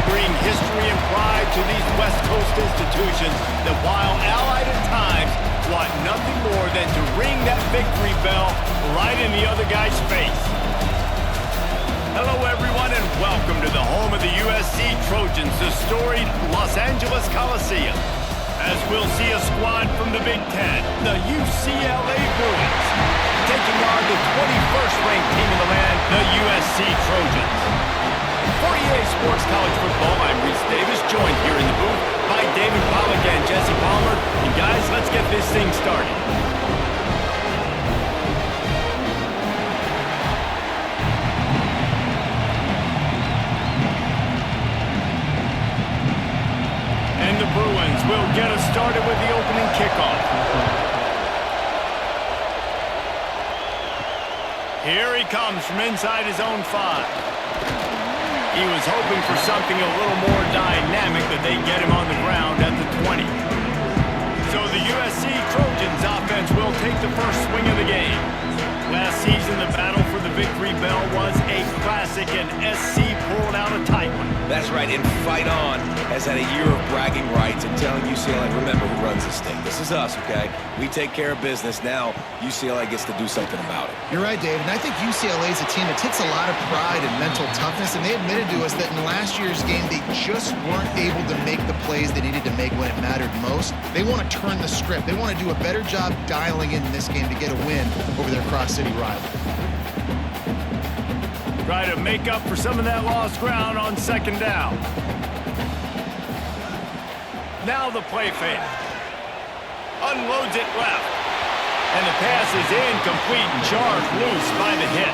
bring history and pride to these West Coast institutions that, while allied at times, want nothing more than to ring that victory bell right in the other guy's face. Hello, everyone, and welcome to the home of the USC Trojans, the storied Los Angeles Coliseum. As we'll see a squad from the Big Ten, the UCLA Bruins, taking on the 21st ranked team in the land, the USC Trojans. For EA Sports College Football, I'm Reese Davis, joined here in the booth by David Pollack and Jesse Palmer. And guys, let's get this thing started. And the Bruins will get us started with the opening kickoff. Here he comes from inside his own 5. He was hoping for something a little more dynamic, but they get him on the ground at the 20. So the USC Trojans offense will take the first swing of the game. Last season, the battle for the victory bell was a classic, and SC pulled out a tight one. That's right, and Fight On has had a year of bragging rights and telling UCLA, remember who runs this thing. This is us, okay? We take care of business. Now UCLA gets to do something about it. You're right, Dave, and I think UCLA is a team that takes a lot of pride in mental toughness, and they admitted to us that in last year's game, they just weren't able to make the plays they needed to make when it mattered most. They want to turn the script. They want to do a better job dialing in this game to get a win over their cross-city rival. Try to make up for some of that lost ground on second down. Now the play fake. Unloads it left. And the pass is incomplete and charged loose by the hit.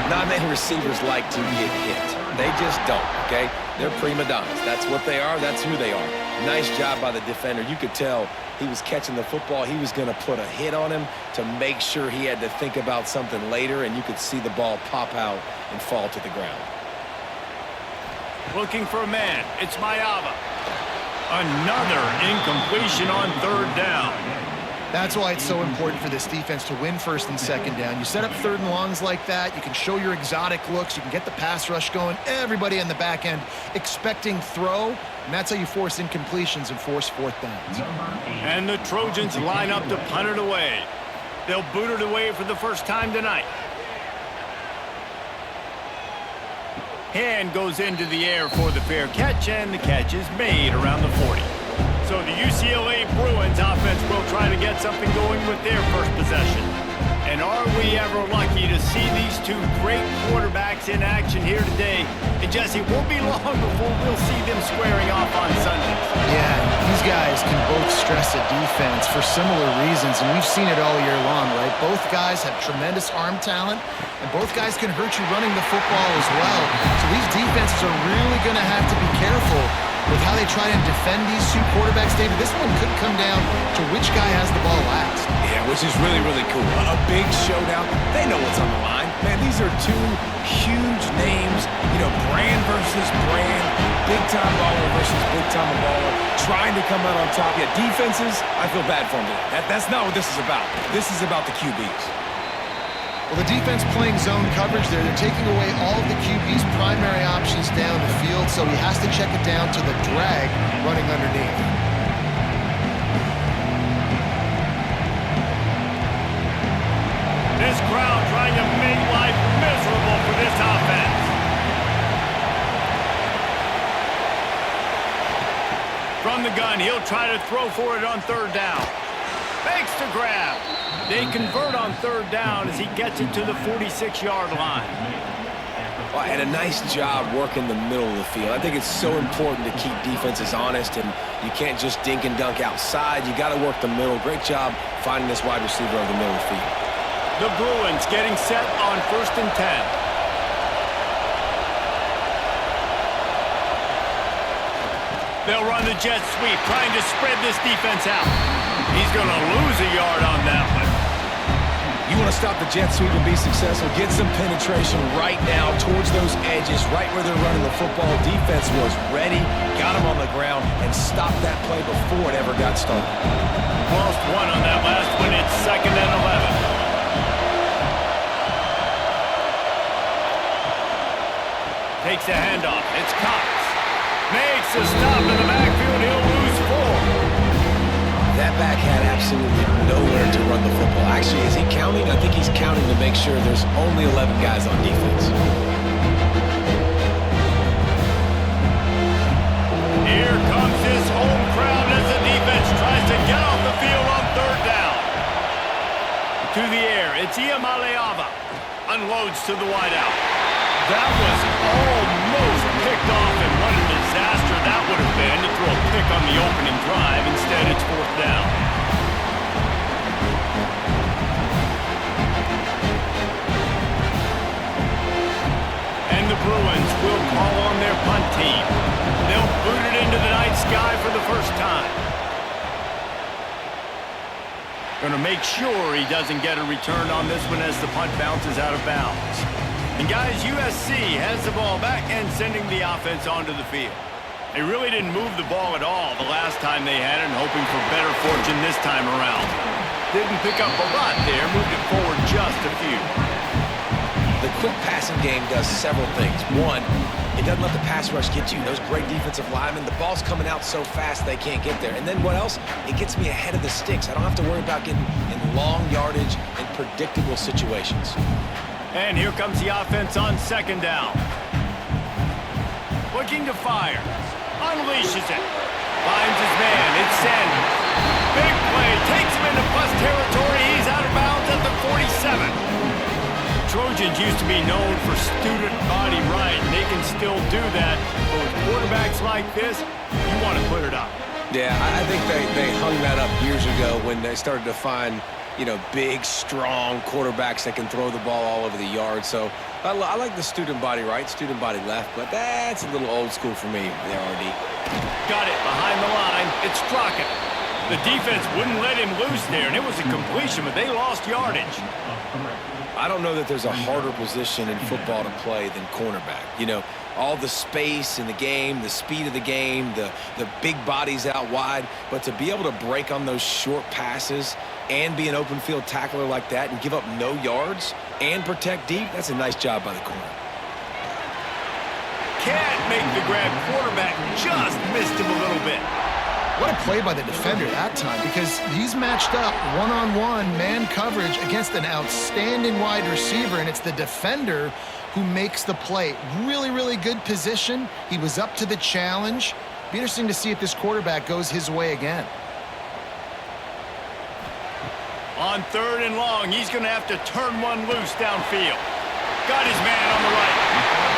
Not many receivers like to get hit. They just don't, okay? They're prima donnas. That's what they are. That's who they are. Nice job by the defender. You could tell he was catching the football. He was going to put a hit on him to make sure he had to think about something later, and you could see the ball pop out and fall to the ground. Looking for a man. It's Mayava. Another incompletion on third down. That's why it's so important for this defense to win first and second down. You set up third and longs like that, you can show your exotic looks, you can get the pass rush going, everybody on the back end expecting throw, and that's how you force incompletions and force fourth downs. And the Trojans line up to punt it away. They'll boot it away for the first time tonight. Hand goes into the air for the fair catch, and the catch is made around the 40. So the UCLA Bruins offense will try to get something going with their first possession. And are we ever lucky to see these two great quarterbacks in action here today? And Jesse, won't be long before we'll see them squaring off on Sundays. Yeah, these guys can both stress a defense for similar reasons, and we've seen it all year long, right? Both guys have tremendous arm talent, and both guys can hurt you running the football as well. So these defenses are really going to have to be careful with how they try and defend these two quarterbacks, David. This one could come down to which guy has the ball last. Yeah, which is really, really cool. A big showdown. They know what's on the line. Man, these are two huge names. You know, brand versus brand. Big-time baller versus big-time baller. Trying to come out on top. Yeah, defenses, I feel bad for them. That's not what this is about. This is about the QBs. Well, the defense playing zone coverage there. They're taking away all of the QB's primary options down the field, so he has to check it down to the drag running underneath. This crowd trying to make life miserable for this offense. From the gun, he'll try to throw for it on third down. Fakes to grab. They convert on third down as he gets it to the 46-yard line. Well, and a nice job working the middle of the field. I think it's so important to keep defenses honest, and you can't just dink and dunk outside. You got to work the middle. Great job finding this wide receiver over the middle of the field. The Bruins getting set on 1st and 10. They'll run the jet sweep, trying to spread this defense out. He's going to lose a yard on that one. You want to stop the jet sweep and be successful, get some penetration right now towards those edges, right where they're running the football. Defense was ready, got him on the ground, and stopped that play before it ever got started. Lost one on that last one. It's 2nd and 11. Takes the handoff. It's Cox. Makes a stop in the backfield. He'll lose 4. That back had absolutely nowhere to run the football. Actually, is he counting? I think he's counting to make sure there's only 11 guys on defense. Here comes this home crowd as the defense tries to get off the field on 3rd down. To the air, it's Iamaleava. Unloads to the wideout. That was almost picked off, and what a disaster that would have been to throw a pick on the opening drive. Instead, it's 4th down. And the Bruins will call on their punt team. They'll boot it into the night sky for the first time. Going to make sure he doesn't get a return on this one as the punt bounces out of bounds. And guys, USC has the ball back and sending the offense onto the field. They really didn't move the ball at all the last time they had it, and hoping for better fortune this time around. Didn't pick up a lot there, moved it forward just a few. The quick passing game does several things. One, it doesn't let the pass rush get to you. Those great defensive linemen, the ball's coming out so fast they can't get there. And then what else? It gets me ahead of the sticks. I don't have to worry about getting in long yardage and predictable situations. And here comes the offense on 2nd down. Looking to fire. Unleashes it. Finds his man. It's Sanders. Big play. Takes him into plus territory. He's out of bounds at the 47. Trojans used to be known for student body right, and they can still do that. But with quarterbacks like this, you want to put it up. Yeah, I think they hung that up years ago when they started to find, big, strong quarterbacks that can throw the ball all over the yard. So I like the student body right, student body left, but that's a little old school for me there, RD. Got it behind the line. It's Crockett. The defense wouldn't let him loose there, and it was a completion, but they lost yardage. I don't know that there's a harder position in football to play than cornerback. All the space in the game, the speed of the game, the big bodies out wide. But to be able to break on those short passes and be an open field tackler like that and give up no yards and protect deep, that's a nice job by the corner. Can't make the grab. Quarterback just missed him a little bit. What a play by the defender that time, because he's matched up one-on-one man coverage against an outstanding wide receiver, and it's the defender who makes the play. Really, really good position. He was up to the challenge. Be interesting to see if this quarterback goes his way again. On 3rd and long, he's going to have to turn one loose downfield. Got his man on the right.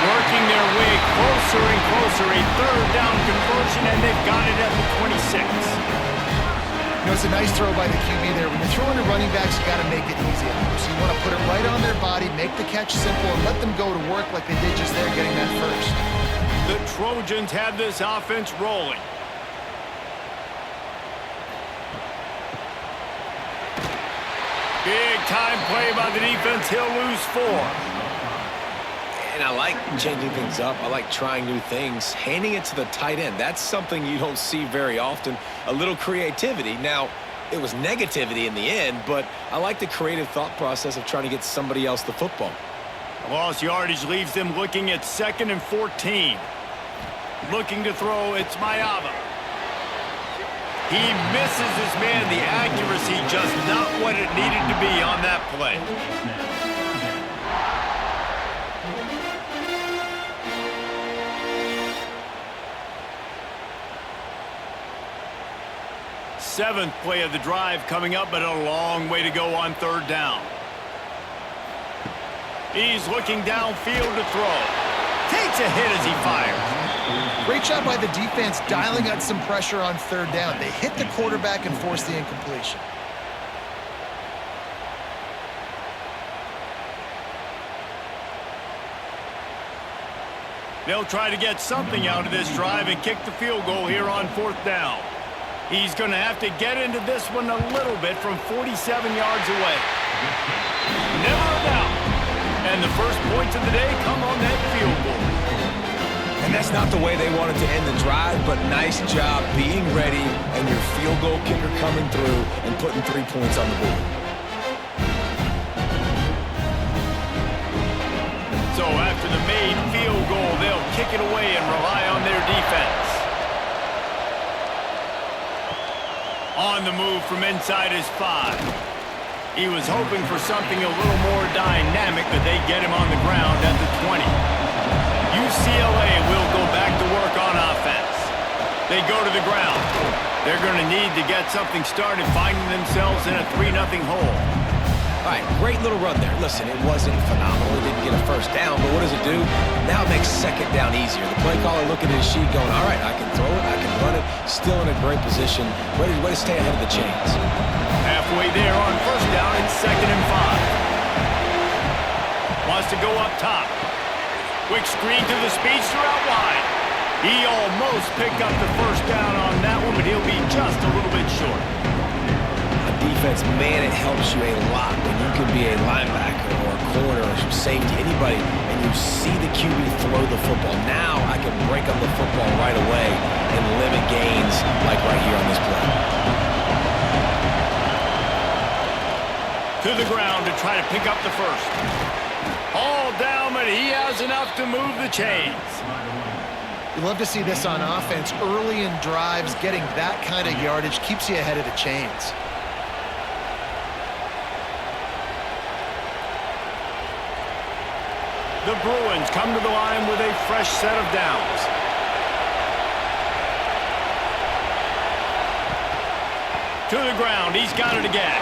Working their way closer and closer. A 3rd down conversion, and they've got it at the 26. It's a nice throw by the QB there. When you're throwing to running backs, you got to make it easy on them. So you want to put it right on their body, make the catch simple, and let them go to work like they did just there, getting that first. The Trojans have this offense rolling. Big time play by the defense. He'll lose 4. And I like changing things up. I like trying new things. Handing it to the tight end, that's something you don't see very often. A little creativity. Now, it was negativity in the end, but I like the creative thought process of trying to get somebody else the football. Lost yardage leaves them looking at 2nd and 14. Looking to throw, it's Maiava. He misses his man. The accuracy just not what it needed to be on that play. Seventh play of the drive coming up, but a long way to go on 3rd down. He's looking downfield to throw. Takes a hit as he fires. Great job by the defense dialing out some pressure on 3rd down. They hit the quarterback and forced the incompletion. They'll try to get something out of this drive and kick the field goal here on 4th down. He's going to have to get into this one a little bit from 47 yards away. Never a doubt. And the first points of the day come on that field goal. And that's not the way they wanted to end the drive, but nice job being ready and your field goal kicker coming through and putting 3 points on the board. So after the made field goal, they'll kick it away and rely on their defense. On the move from inside his 5. He was hoping for something a little more dynamic, but they get him on the ground at the 20. UCLA will go back to work on offense. They go to the ground. They're going to need to get something started, finding themselves in a 3-0 hole. All right, great little run there. Listen, it wasn't phenomenal. It didn't get a first down, but what does it do? Now it makes second down easier. The play caller looking at his sheet going, all right, I can throw it, I can run it, still in a great position. Way to stay ahead of the chains. Halfway there on first down, it's 2nd and 5. Wants to go up top. Quick screen to the speedster out wide. He almost picked up the first down on that one, but he'll be just a little bit short. Defense, man, it helps you a lot when you can be a linebacker or a corner or safety, anybody, and you see the QB throw the football. Now I can break up the football right away and limit gains like right here on this play. To the ground to try to pick up the first. All down, but he has enough to move the chains. You love to see this on offense. Early in drives, getting that kind of yardage keeps you ahead of the chains. The Bruins come to the line with a fresh set of downs. To the ground, he's got it again.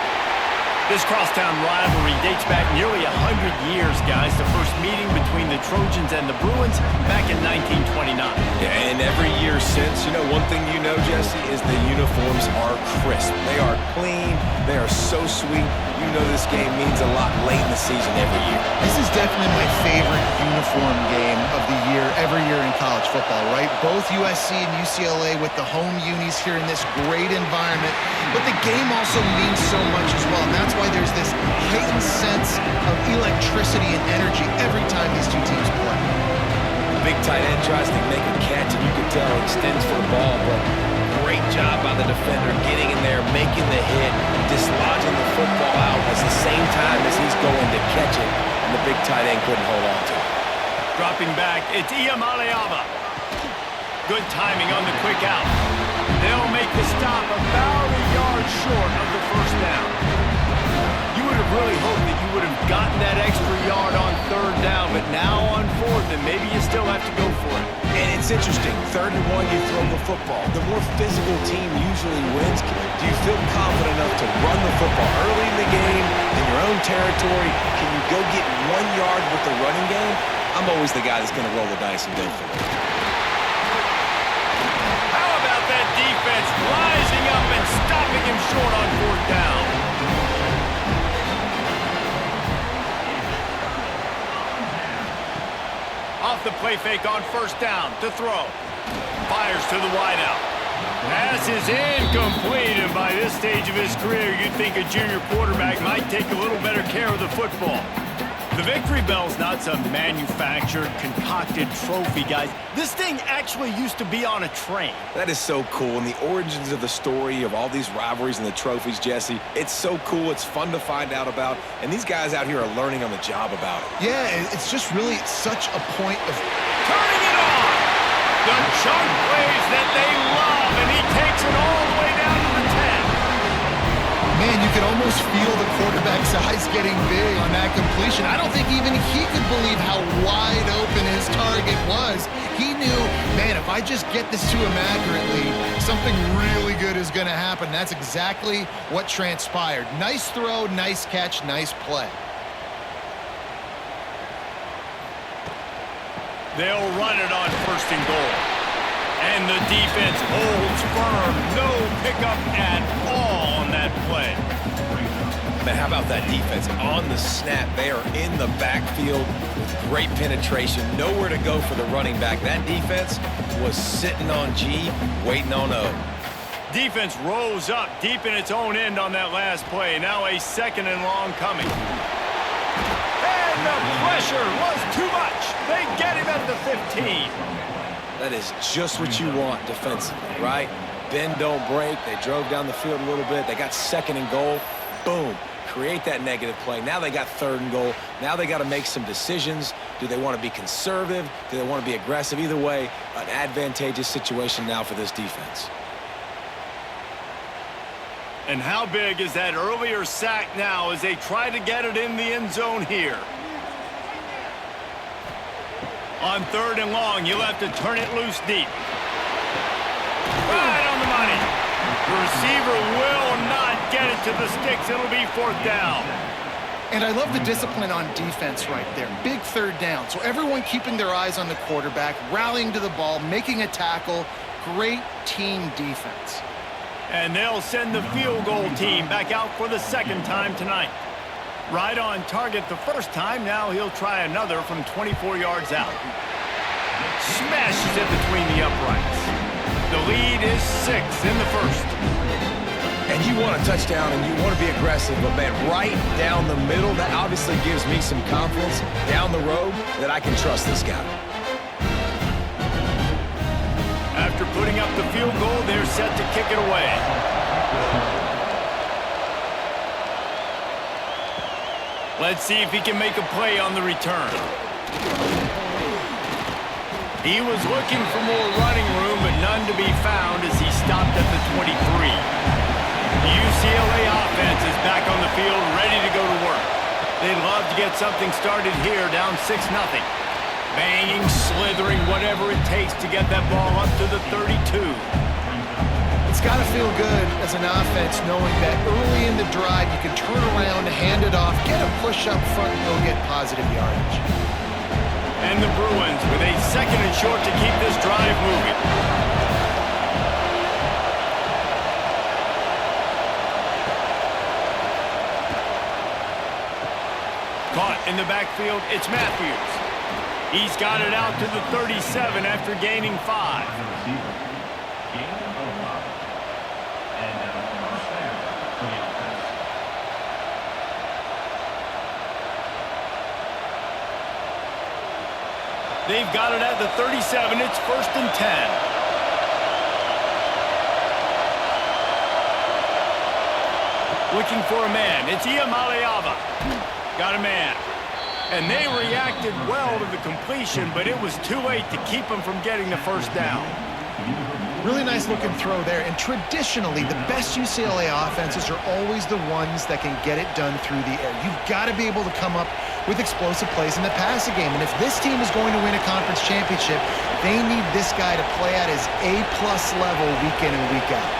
This crosstown rivalry dates back nearly 100 years, guys. The first meeting between the Trojans and the Bruins back in 1929. Yeah, and every year since, you know, one thing you know, Jesse, is the uniforms are crisp. They are clean. They are so sweet. You know this game means a lot late in the season every year. This is definitely my favorite uniform game of the year, every year in college football, right? Both USC and UCLA with the home unis here in this great environment. But the game also means so much as well, and that's why there's this heightened sense of electricity and energy every time these two teams play. The big tight end tries to make a catch, and you can tell he extends for the ball, but great job by the defender getting in there, making the hit, dislodging the football out at the same time as he's going to catch it, and the big tight end couldn't hold on to it. Dropping back, it's Iamaleava. Good timing on the quick out. They'll make the stop about a yard short of the first down. You would have really hoped that you would have gotten that extra yard on third down, but now on fourth, and maybe you still have to go for it. And it's interesting, 3rd and 1, you throw the football. The more physical team usually wins. Do you feel confident enough to run the football early in the game, in your own territory? Can you go get 1 yard with the running game? I'm always the guy that's going to roll the dice and go for it. How about that defense rising up and stopping him short on fourth down? Off the play fake on first down to throw. Fires to the wideout. Pass is incomplete, and by this stage of his career, you'd think a junior quarterback might take a little better care of the football. The victory bell's not some manufactured, concocted trophy, guys. This thing actually used to be on a train. That is so cool, and the origins of the story of all these rivalries and the trophies, Jesse, it's so cool, it's fun to find out about, and these guys out here are learning on the job about it. Yeah, it's just really such a point of Turning it on! The chunk plays that they love, and he takes it all the way down to the 10. Man, you could almost feel the quarterback's eyes getting big on that completion. I don't think even he could believe how wide open his target was. He knew, man, if I just get this to him accurately, something really good is going to happen. That's exactly what transpired. Nice throw, nice catch, nice play. They'll run it on first and goal. And the defense holds firm. No pickup at all on that play. Man, how about that defense? On the snap, they are in the backfield with great penetration. Nowhere to go for the running back. That defense was sitting on G, waiting on O. Defense rose up deep in its own end on that last play. Now a 2nd and long coming. And the pressure was too much. They get him at the 15. That is just what you want defensively, right? Bend, don't break. They drove down the field a little bit. They got 2nd and goal. Boom. create that negative play. Now they got 3rd and goal. Now they got to make some decisions. Do they want to be conservative? Do they want to be aggressive? Either way, an advantageous situation now for this defense. And how big is that earlier sack now as they try to get it in the end zone here? On 3rd and long, you'll have to turn it loose deep. Right on the money. The receiver will not get it to the sticks. It'll be 4th down. And I love the discipline on defense right there. Big 3rd down. So everyone keeping their eyes on the quarterback, rallying to the ball, making a tackle. Great team defense. And they'll send the field goal team back out for the 2nd time tonight. Right on target the 1st time. Now he'll try another from 24 yards out. Smashes it between the uprights. The lead is 6 in the 1st. And you want a touchdown and you want to be aggressive, but man, right down the middle, that obviously gives me some confidence down the road that I can trust this guy. After putting up the field goal, they're set to kick it away. Let's see if he can make a play on the return. He was looking for more running room, but none to be found as he stopped at the 23. The UCLA offense is back on the field, ready to go to work. They'd love to get something started here, down 6-0. Banging, slithering, whatever it takes to get that ball up to the 32. It's got to feel good as an offense knowing that early in the drive you can turn around, hand it off, get a push up front, and go get positive yardage. And the Bruins with a 2nd and short to keep this drive moving. Caught in the backfield, it's Matthews. He's got it out to the 37 after gaining 5. They've got it at the 37. It's 1st and 10. Looking for a man. It's Iamaleava. Got a man. And they reacted well to the completion, but it was too late to keep them from getting the 1st down. Really nice looking throw there. And traditionally, the best UCLA offenses are always the ones that can get it done through the air. You've got to be able to come up with explosive plays in the passing game. And if this team is going to win a conference championship, they need this guy to play at his A-plus level week in and week out.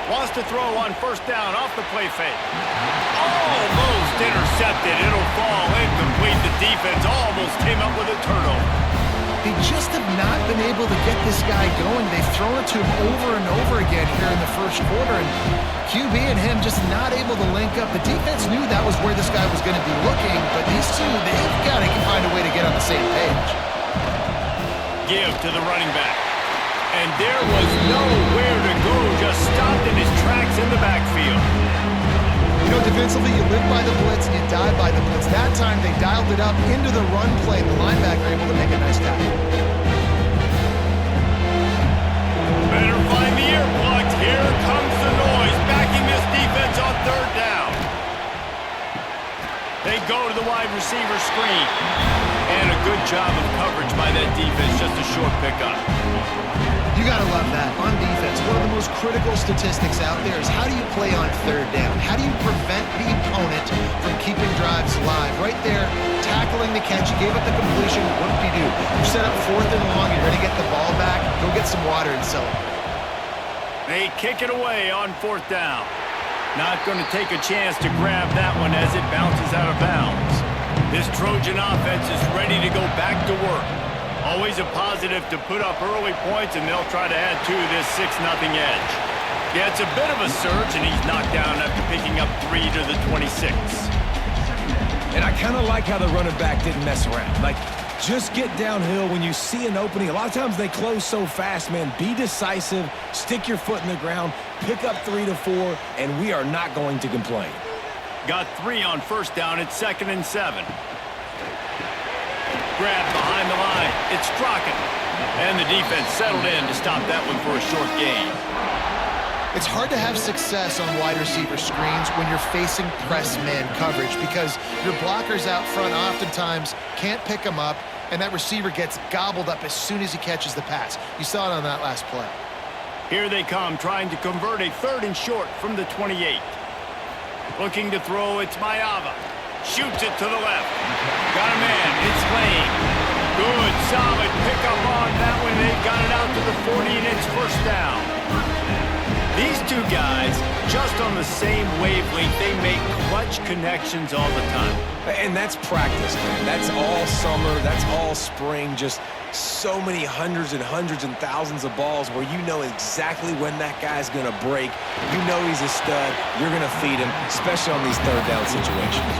Wants to throw on 1st down off the play fake. Almost intercepted. It'll fall incomplete. The defense almost came up with a turnover. They just have not been able to get this guy going. They've thrown it to him over and over again here in the 1st quarter, and QB and him just not able to link up. The defense knew that was where this guy was going to be looking, but these two, they've got to find a way to get on the same page. Give to the running back. And there was nowhere to go, just stopped in his tracks in the backfield. You know, defensively, you live by the blitz and you die by the blitz. That time, they dialed it up into the run play. The linebacker able to make a nice tackle. Better find the earplugs. Here comes the noise, backing this defense on 3rd down. They go to the wide receiver screen. And a good job of coverage by that defense, just a short pickup. You got to love that. On defense, one of the most critical statistics out there is how do you play on 3rd down? How do you prevent the opponent from keeping drives alive? Right there, tackling the catch. You gave up the completion. What do? You set up 4th and long. You're ready to get the ball back. Go get some water and celebrate. They kick it away on 4th down. Not going to take a chance to grab that one as it bounces out of bounds. This Trojan offense is ready to go back to work. Always a positive to put up early points, and they'll try to add to this 6-0 edge. Yeah, it's a bit of a surge, and he's knocked down after picking up 3 to the 26. And I kind of like how the running back didn't mess around. Like, just get downhill when you see an opening. A lot of times they close so fast, man. Be decisive, stick your foot in the ground, pick up 3 to 4, and we are not going to complain. Got 3 on 1st down. It's 2nd and 7. Grab behind the line. It's Strachan. And the defense settled in to stop that one for a short gain. It's hard to have success on wide receiver screens when you're facing press man coverage because your blockers out front oftentimes can't pick them up, and that receiver gets gobbled up as soon as he catches the pass. You saw it on that last play. Here they come, trying to convert a 3rd and short from the 28. Looking to throw, it's Mayava. Shoots it to the left. Got a man, it's Lane. Good, solid pickup on that one. They got it out to the 40, and it's 1st down. These two guys, just on the same wavelength, they make clutch connections all the time. And that's practice, man. That's all summer. That's all spring. Just so many hundreds and thousands of balls where you know exactly when that guy's going to break. You know he's a stud. You're going to feed him, especially on these 3rd down situations.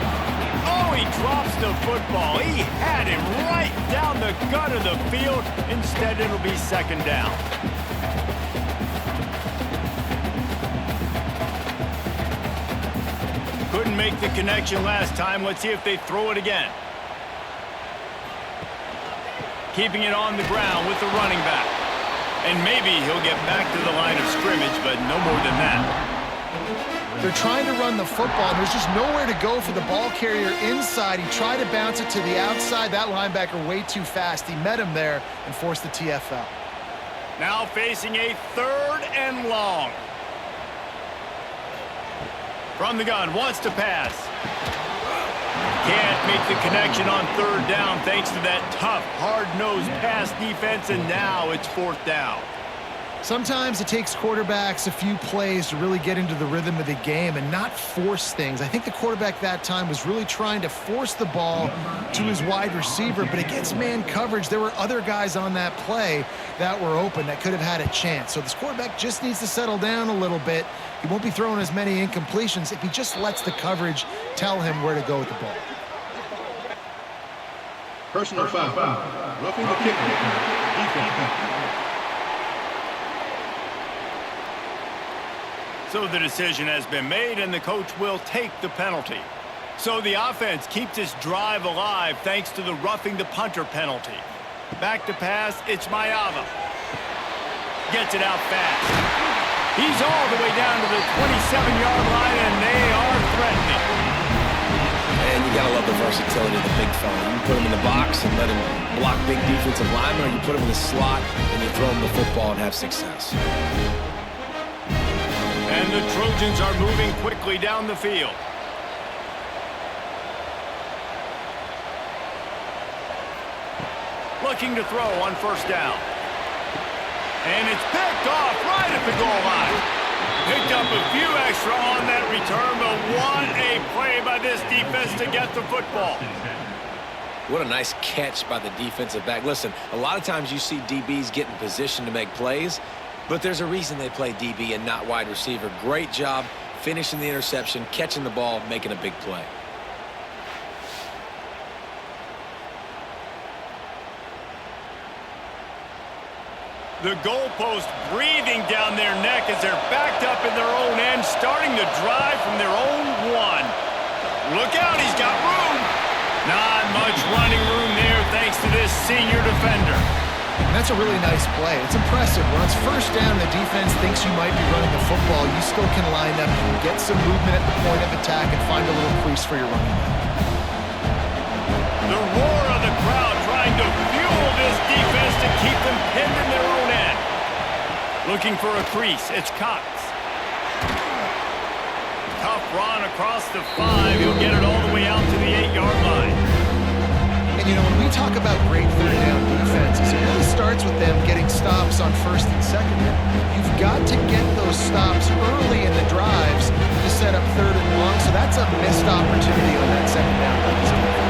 Oh, he drops the football. He had him right down the gut of the field. Instead, it'll be 2nd down. Couldn't make the connection last time. Let's see if they throw it again. Keeping it on the ground with the running back. And maybe he'll get back to the line of scrimmage, but no more than that. They're trying to run the football, and there's just nowhere to go for the ball carrier inside. He tried to bounce it to the outside. That linebacker way too fast. He met him there and forced the TFL. Now facing a 3rd and long. From the gun, wants to pass. Can't make the connection on 3rd down thanks to that tough, hard-nosed pass defense, and now it's 4th down. Sometimes it takes quarterbacks a few plays to really get into the rhythm of the game and not force things. I think the quarterback that time was really trying to force the ball to his wide receiver, but against man coverage, there were other guys on that play that were open that could have had a chance. So this quarterback just needs to settle down a little bit. He won't be throwing as many incompletions if he just lets the coverage tell him where to go with the ball. Personal foul. Roughing the kicker. Defense. So the decision has been made, and the coach will take the penalty. So the offense keeps its drive alive thanks to the roughing the punter penalty. Back to pass, it's Mayava. Gets it out fast. He's all the way down to the 27-yard line, and they are threatening. And you got to love the versatility of the big fella. You can put him in the box and let him block big defensive linemen, or you put him in the slot and you throw him the football and have success. And the Trojans are moving quickly down the field. Looking to throw on 1st down. And it's picked off right at the goal line. Picked up a few extra on that return, but what a play by this defense to get the football. What a nice catch by the defensive back. Listen, a lot of times you see DBs get in position to make plays, but there's a reason they play DB and not wide receiver. Great job finishing the interception, catching the ball, making a big play. The goalpost breathing down their neck as they're backed up in their own end, starting to drive from their own 1. Look out, he's got room. Not much running room there thanks to this senior defender. And that's a really nice play. It's impressive. When it's 1st down, the defense thinks you might be running the football. You still can line up, get some movement at the point of attack, and find a little crease for your running back. The roar of the crowd trying to fuel this defense to keep them pinned in their own end. Looking for a crease, it's Cox. Tough run across the 5. He'll get it all the way out to the 8-yard line. And, you know, when we talk about great 3rd down defenses, it really starts with them getting stops on 1st and 2nd. You've got to get those stops early in the drives to set up 3rd and long, so that's a missed opportunity on that 2nd down by this defense.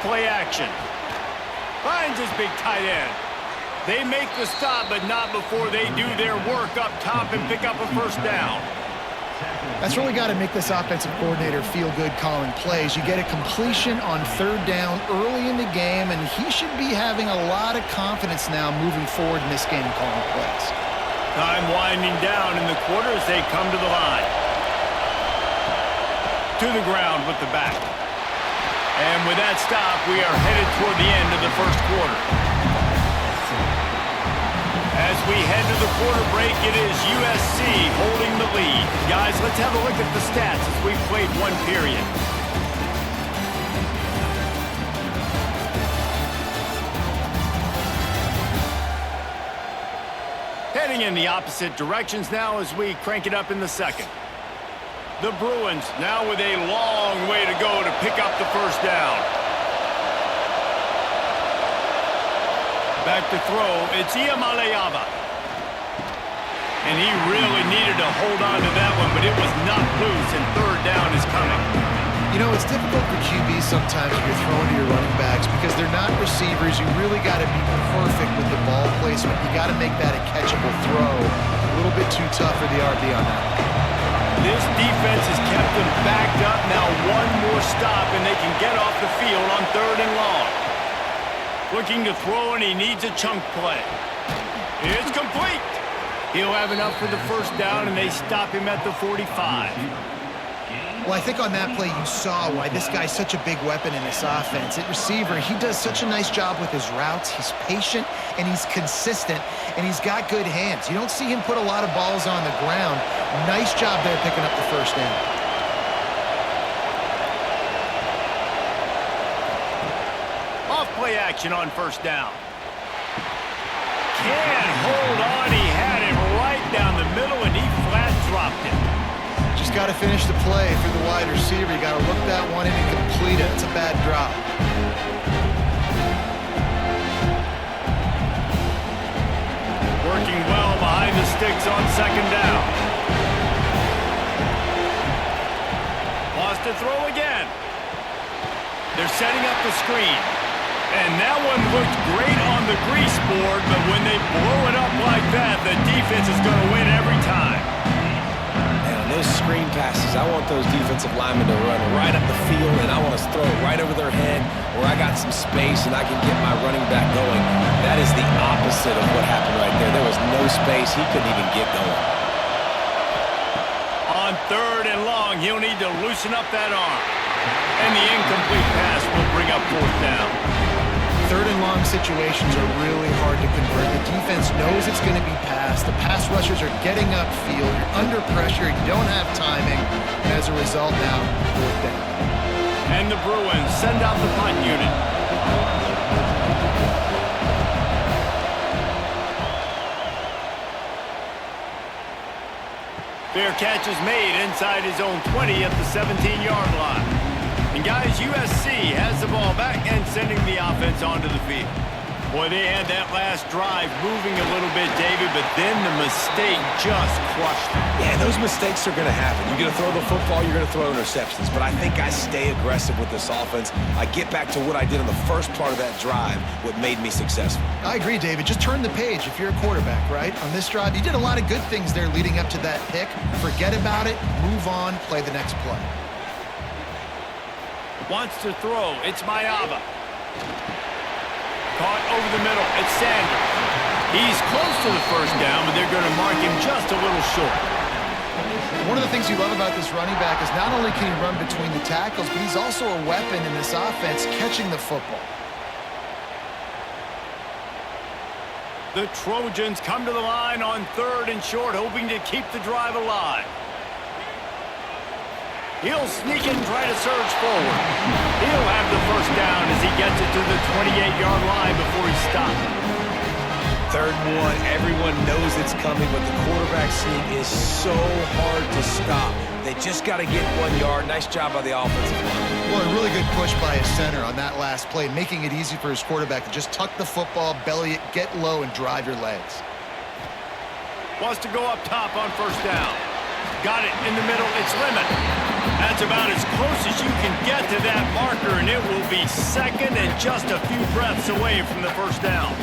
Play action. Finds his big tight end. They make the stop, but not before they do their work up top and pick up a 1st down. That's really got to make this offensive coordinator feel good calling plays. You get a completion on 3rd down early in the game, and he should be having a lot of confidence now moving forward in this game calling plays. Time winding down in the quarter as they come to the line. To the ground with the back. And with that stop, we are headed toward the end of the first quarter. As we head to the quarter break, it is USC holding the lead. Guys, let's have a look at the stats as we've played one period. Heading in the opposite directions now as we crank it up in the second. The Bruins now with a long way to go to pick up the first down. Back to throw, it's Iamaleava. And he really needed to hold on to that one, but it was not loose, and third down is coming. You know, it's difficult for QBs sometimes when you're throwing to your running backs because they're not receivers. You really got to be perfect with the ball placement. You got to make that a catchable throw. A little bit too tough for the RB on that. This defense has kept them backed up. Now one more stop, and they can get off the field on 3rd and long. Looking to throw, and he needs a chunk play. It's complete. He'll have enough for the first down, and they stop him at the 45. Well, I think on that play you saw why this guy's such a big weapon in this offense. At receiver, he does such a nice job with his routes. He's patient, and he's consistent, and he's got good hands. You don't see him put a lot of balls on the ground. Nice job there picking up the first down. Off-play action on first down. Can't hold on. He had it right down the middle, and he flat dropped it. Just got to finish the play for the wide receiver. You got to look that one in and complete it. It's a bad drop. Working well behind the sticks on second down. Lost to throw again. They're setting up the screen. And that one looked great on the grease board, but when they blow it up like that, the defense is going to win every time. Those screen passes, I want those defensive linemen to run right up the field, and I want to throw it right over their head where I got some space and I can get my running back going. That is the opposite of what happened right there. There was no space. He couldn't even get going. On 3rd and long, he'll need to loosen up that arm. And the incomplete pass will bring up 4th down. 3rd and long situations are really hard to convert. The defense knows it's going to be passed. The pass rushers are getting upfield. You're under pressure. You don't have timing. And as a result now, 4th down. And the Bruins send out the punt unit. Fair catch is made inside his own 20 at the 17-yard line. And guys, USC has the ball back and sending the offense onto the field. Boy, they had that last drive moving a little bit, David, but then the mistake just crushed them. Yeah, those mistakes are going to happen. You're going to throw the football, you're going to throw interceptions. But I think I stay aggressive with this offense. I get back to what I did in the first part of that drive, what made me successful. I agree, David. Just turn the page if you're a quarterback, right? On this drive, you did a lot of good things there leading up to that pick. Forget about it, move on, play the next play. Wants to throw. It's Mayava. Caught over the middle. It's Sanders. He's close to the first down, but they're going to mark him just a little short. One of the things you love about this running back is not only can he run between the tackles, but he's also a weapon in this offense catching the football. The Trojans come to the line on 3rd and short, hoping to keep the drive alive. He'll sneak and try to surge forward. He'll have the first down as he gets it to the 28-yard line before he's stopped. 3rd and 1, everyone knows it's coming, but the quarterback seam is so hard to stop. They just got to get 1 yard. Nice job by the offensive line. Well, a really good push by his center on that last play, making it easy for his quarterback to just tuck the football, belly it, get low, and drive your legs. Wants to go up top on first down. Got it in the middle. It's Lemon. That's about as close as you can get to that marker, and it will be 2nd and just a few breaths away from the first down.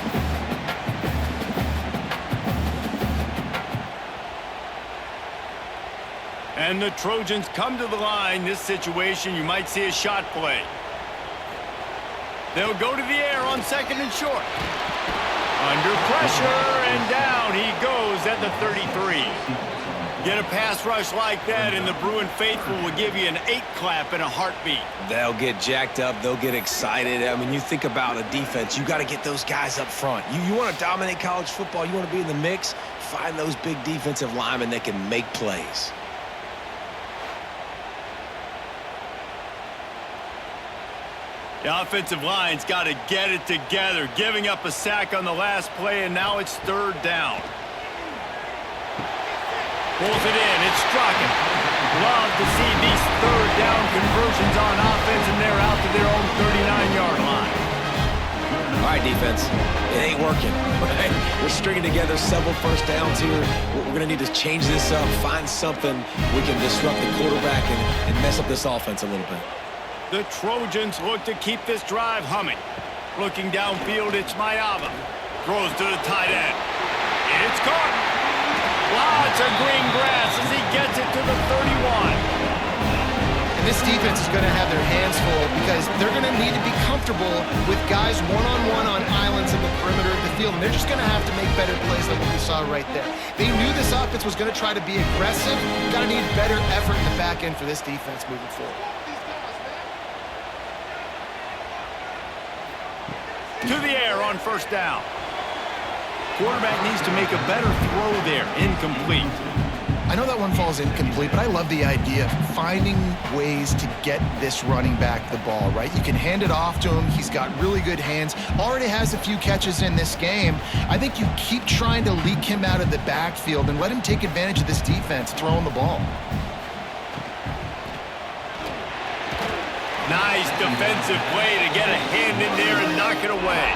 And the Trojans come to the line. This situation, you might see a shot play. They'll go to the air on 2nd and short. Under pressure, and down he goes at the 33. Get a pass rush like that, and the Bruin faithful will give you an 8 clap and a heartbeat. They'll get jacked up. They'll get excited. I mean, you think about a defense. You got to get those guys up front. You want to dominate college football. You want to be in the mix. Find those big defensive linemen that can make plays. The offensive line's got to get it together, giving up a sack on the last play, and now it's 3rd down. Pulls it in. It's Strachan. Love to see these 3rd down conversions on offense, and they're out to their own 39-yard line. All right, defense. It ain't working. Right? We're stringing together several first downs here. We're going to need to change this up, find something we can disrupt the quarterback and mess up this offense a little bit. The Trojans look to keep this drive humming. Looking downfield, it's Mayava. Throws to the tight end. It's caught. Lots of green grass as he gets it to the 31. And this defense is going to have their hands full because they're going to need to be comfortable with guys one-on-one on islands in the perimeter of the field, and they're just going to have to make better plays than what we saw right there. They knew this offense was going to try to be aggressive. Got to need better effort in the back end for this defense moving forward. To the air on 1st down. Quarterback needs to make a better throw there. Incomplete. I know that one falls incomplete, but I love the idea of finding ways to get this running back the ball, right? You can hand it off to him. He's got really good hands. Already has a few catches in this game. I think you keep trying to leak him out of the backfield and let him take advantage of this defense throwing the ball. Nice defensive play to get a hand in there and knock it away.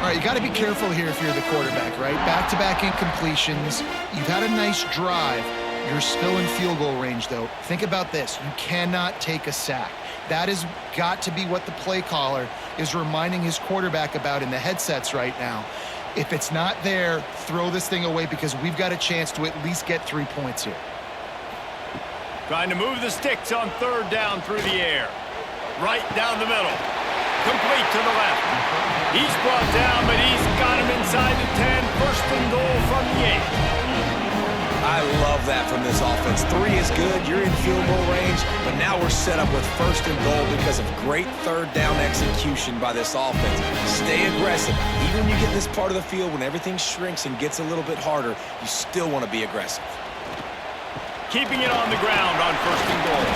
All right, you got to be careful here if you're the quarterback, right? Back-to-back incompletions. You've had a nice drive. You're still in field goal range, though. Think about this. You cannot take a sack. That has got to be what the play caller is reminding his quarterback about in the headsets right now. If it's not there, throw this thing away because we've got a chance to at least get 3 points here. Trying to move the sticks on 3rd down through the air. Right down the middle. Complete to the left. He's brought down, but he's got him inside the 10. 1st and goal from the 8. I love that from this offense. 3 is good. You're in field goal range, but now we're set up with 1st and goal because of great 3rd down execution by this offense. Stay aggressive. Even when you get in this part of the field, when everything shrinks and gets a little bit harder, you still want to be aggressive. Keeping it on the ground on 1st and goal.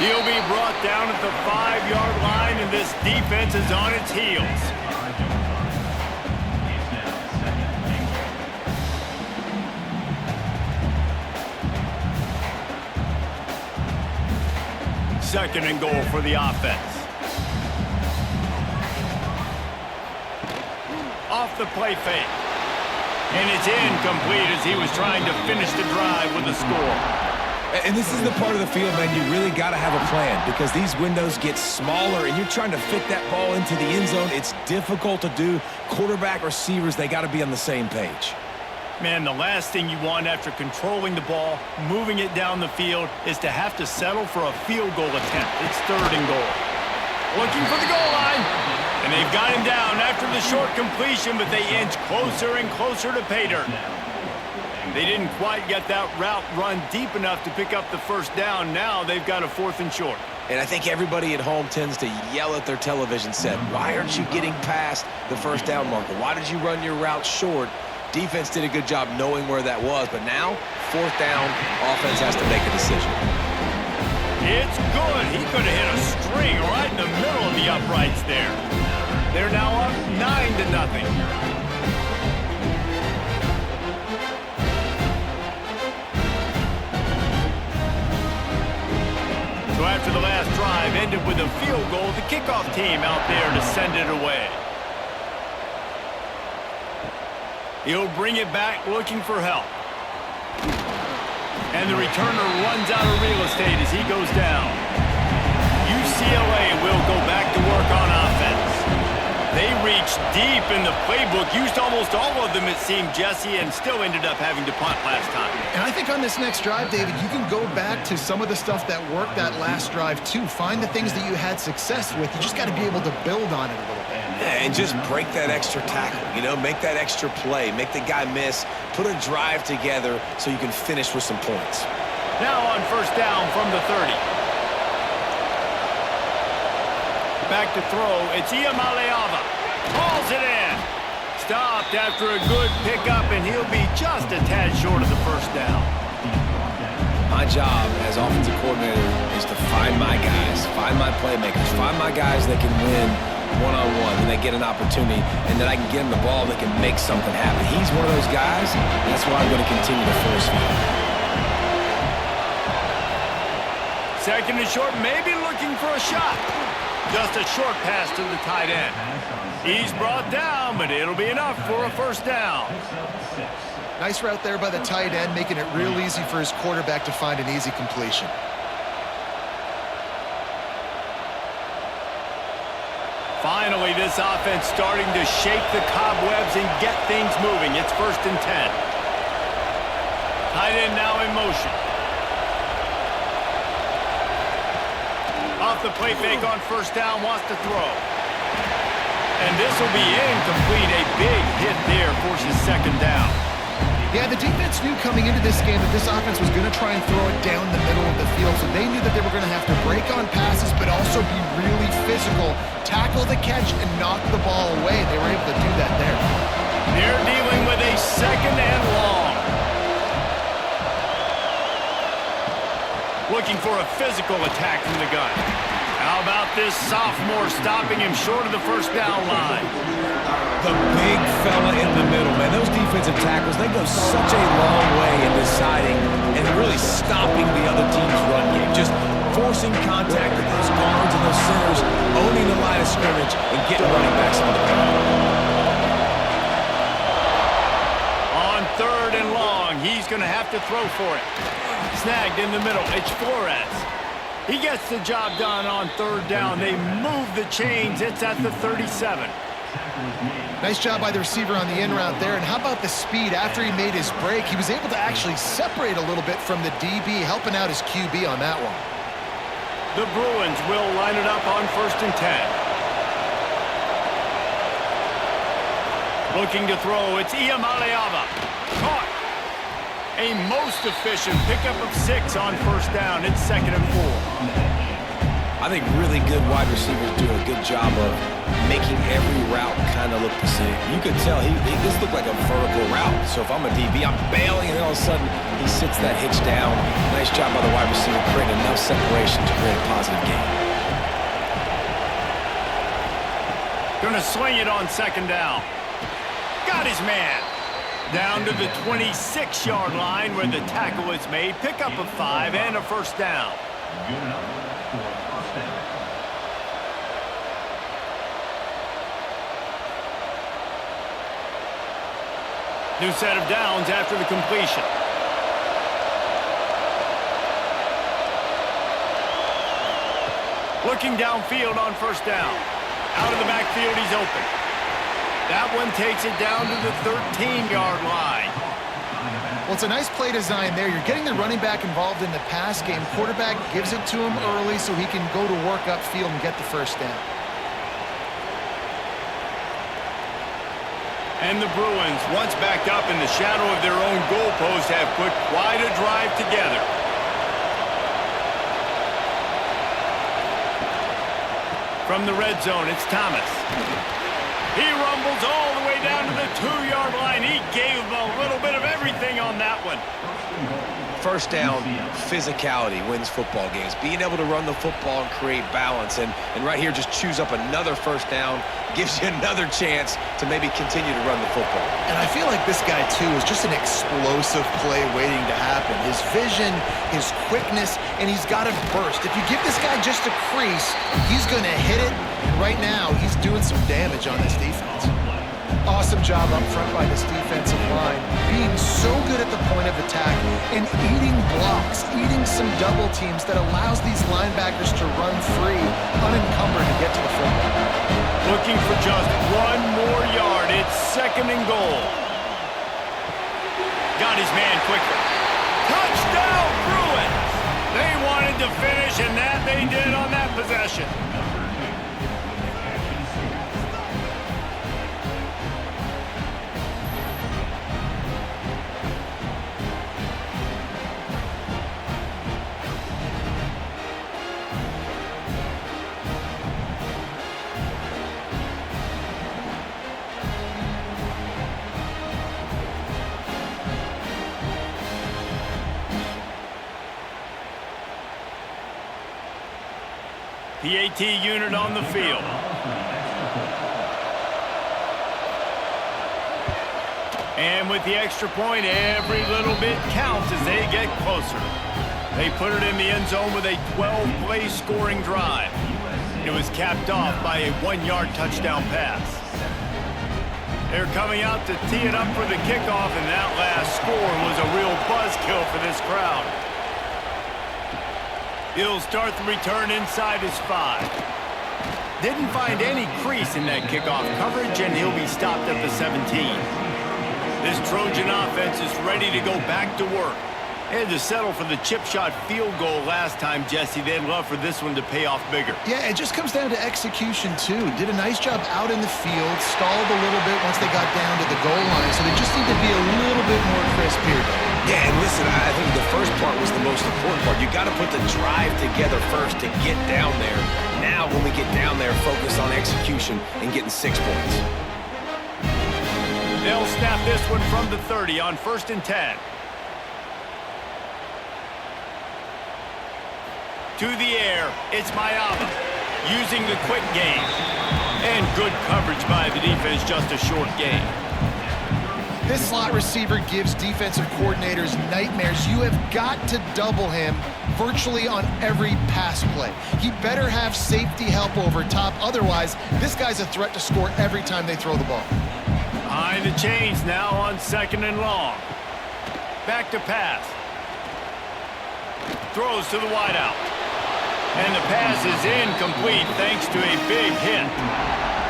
He'll be brought down at the 5-yard line, and this defense is on its heels. Second and goal for the offense. Off the play fake. And it's incomplete as he was trying to finish the drive with a score. And this is the part of the field, man, you really got to have a plan because these windows get smaller and you're trying to fit that ball into the end zone. It's difficult to do. Quarterback, receivers, they got to be on the same page. Man, the last thing you want after controlling the ball, moving it down the field, is to have to settle for a field goal attempt. It's 3rd and goal. Looking for the goal line. And they've got him down after the short completion, but they inch closer and closer to pay dirt. They didn't quite get that route run deep enough to pick up the 1st down. Now they've got a 4th and short. And I think everybody at home tends to yell at their television set, why aren't you getting past the 1st down marker? Why did you run your route short? Defense did a good job knowing where that was, but now, 4th down, offense has to make a decision. It's good. He could have hit a string right in the middle of the uprights there. They're now up 9-0. So after the last drive ended with a field goal, the kickoff team out there to send it away. He'll bring it back looking for help. And the returner runs out of real estate as he goes down. UCLA will go back to work on offense. They reached deep in the playbook, used almost all of them, it seemed, Jesse, and still ended up having to punt last time. And I think on this next drive, David, you can go back to some of the stuff that worked that last drive, too. Find the things that you had success with. You just got to be able to build on it a little bit. And just break that extra tackle, you know, make that extra play, make the guy miss, put a drive together so you can finish with some points. Now on first down from the 30. Back to throw, it's Iamaleava. Hauls it in. Stopped after a good pickup, and he'll be just a tad short of the first down. My job as offensive coordinator is to find my guys, find my playmakers, find my guys that can win one-on-one when they get an opportunity, and that I can get them the ball that can make something happen. He's one of those guys, and that's why I'm going to continue to force feed. Second and short, maybe looking for a shot. Just a short pass to the tight end. He's brought down, but it'll be enough for a first down. Nice route there by the tight end, making it real easy for his quarterback to find an easy completion. Finally, this offense starting to shake the cobwebs and get things moving. It's first and 10. Tight end now in motion. Off the play fake on first down, wants to throw. And this will be incomplete. A big hit there, forces second down. Yeah, the defense knew coming into this game that this offense was going to try and throw it down the middle of the field, so they knew that they were going to have to break on passes but also be really physical, tackle the catch, and knock the ball away. They were able to do that there. They're dealing with a second and long. Looking for a physical attack from the gun. How about this sophomore stopping him short of the first down line? The big fella in the middle, man. Those defensive tackles, they go such a long way in deciding and really stopping the other team's run game. Just forcing contact with those guards and those centers, owning the line of scrimmage, and getting running backs on the ground. On third and long, he's going to have to throw for it. Snagged in the middle. It's Flores. He gets the job done on third down. They move the chains. It's at the 37. Nice job by the receiver on the in route there. And how about the speed after he made his break? He was able to actually separate a little bit from the DB, helping out his QB on that one. The Bruins will line it up on first and 10. Looking to throw, it's Iamaleava. Caught. A most efficient pickup of 6 on first down. It's second and 4. I think really good wide receivers do a good job of making every route kind of look the same. You could tell this looked like a vertical route. So if I'm a DB, I'm bailing, and then all of a sudden he sits that hitch down. Nice job by the wide receiver creating enough separation to create a positive gain. Gonna swing it on second down. Got his man. Down to the 26-yard line where the tackle is made. Pickup of 5 and a first down. New set of downs after the completion. Looking downfield on first down. Out of the backfield, he's open. That one takes it down to the 13-yard line. Well, it's a nice play design there. You're getting the running back involved in the pass game. Quarterback gives it to him early so he can go to work upfield and get the first down. And the Bruins, once backed up in the shadow of their own goalpost, have put quite a drive together. From the red zone, it's Thomas. He rumbles all the way down to the 2-yard line. He gave him a little bit of everything on that one. First down, physicality wins football games. Being able to run the football and create balance. And right here, just choose up another first down. Gives you another chance to maybe continue to run the football. And I feel like this guy, too, is just an explosive play waiting to happen. His vision, his quickness, and he's got a burst. If you give this guy just a crease, he's going to hit it. And right now, he's doing some damage on this defense. Awesome job up front by this defensive line, being so good at the point of attack and eating blocks, eating some double teams that allows these linebackers to run free, unencumbered, and get to the football. Looking for just one more yard. It's second and goal. Got his man quickly. Touchdown, Bruins! They wanted to finish, and that they did on that possession. PAT unit on the field. And with the extra point, every little bit counts as they get closer. They put it in the end zone with a 12-play scoring drive. It was capped off by a 1-yard touchdown pass. They're coming out to tee it up for the kickoff, and that last score was a real buzzkill for this crowd. He'll start the return inside his 5. Didn't find any crease in that kickoff coverage, and he'll be stopped at the 17. This Trojan offense is ready to go back to work. They had to settle for the chip shot field goal last time, Jesse. They'd love for this one to pay off bigger. Yeah, it just comes down to execution, too. Did a nice job out in the field, stalled a little bit once they got down to the goal line, so they just need to be a little bit more crisp here. Yeah, and listen, I think the first part was the most important part. You got to put the drive together first to get down there. Now, when we get down there, focus on execution and getting 6 points. They'll snap this one from the 30 on 1st and 10. To the air, it's Mayama using the quick game. And good coverage by the defense, just a short game. This slot receiver gives defensive coordinators nightmares. You have got to double him virtually on every pass play. He better have safety help over top. Otherwise, this guy's a threat to score every time they throw the ball. Behind the chains now on 2nd and long. Back to pass. Throws to the wideout. And the pass is incomplete thanks to a big hit.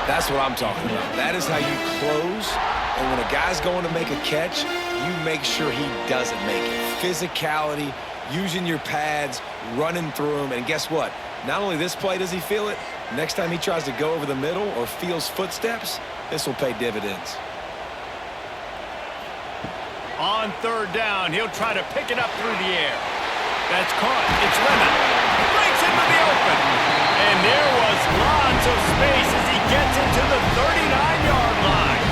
That's what I'm talking about. That is how you close. And when a guy's going to make a catch, you make sure he doesn't make it. Physicality, using your pads, running through them. And guess what? Not only this play does he feel it, next time he tries to go over the middle or feels footsteps, this will pay dividends. On 3rd down, he'll try to pick it up through the air. That's caught. It's Lemon. Breaks into the open. And there was lots of space as he gets into the 39-yard line.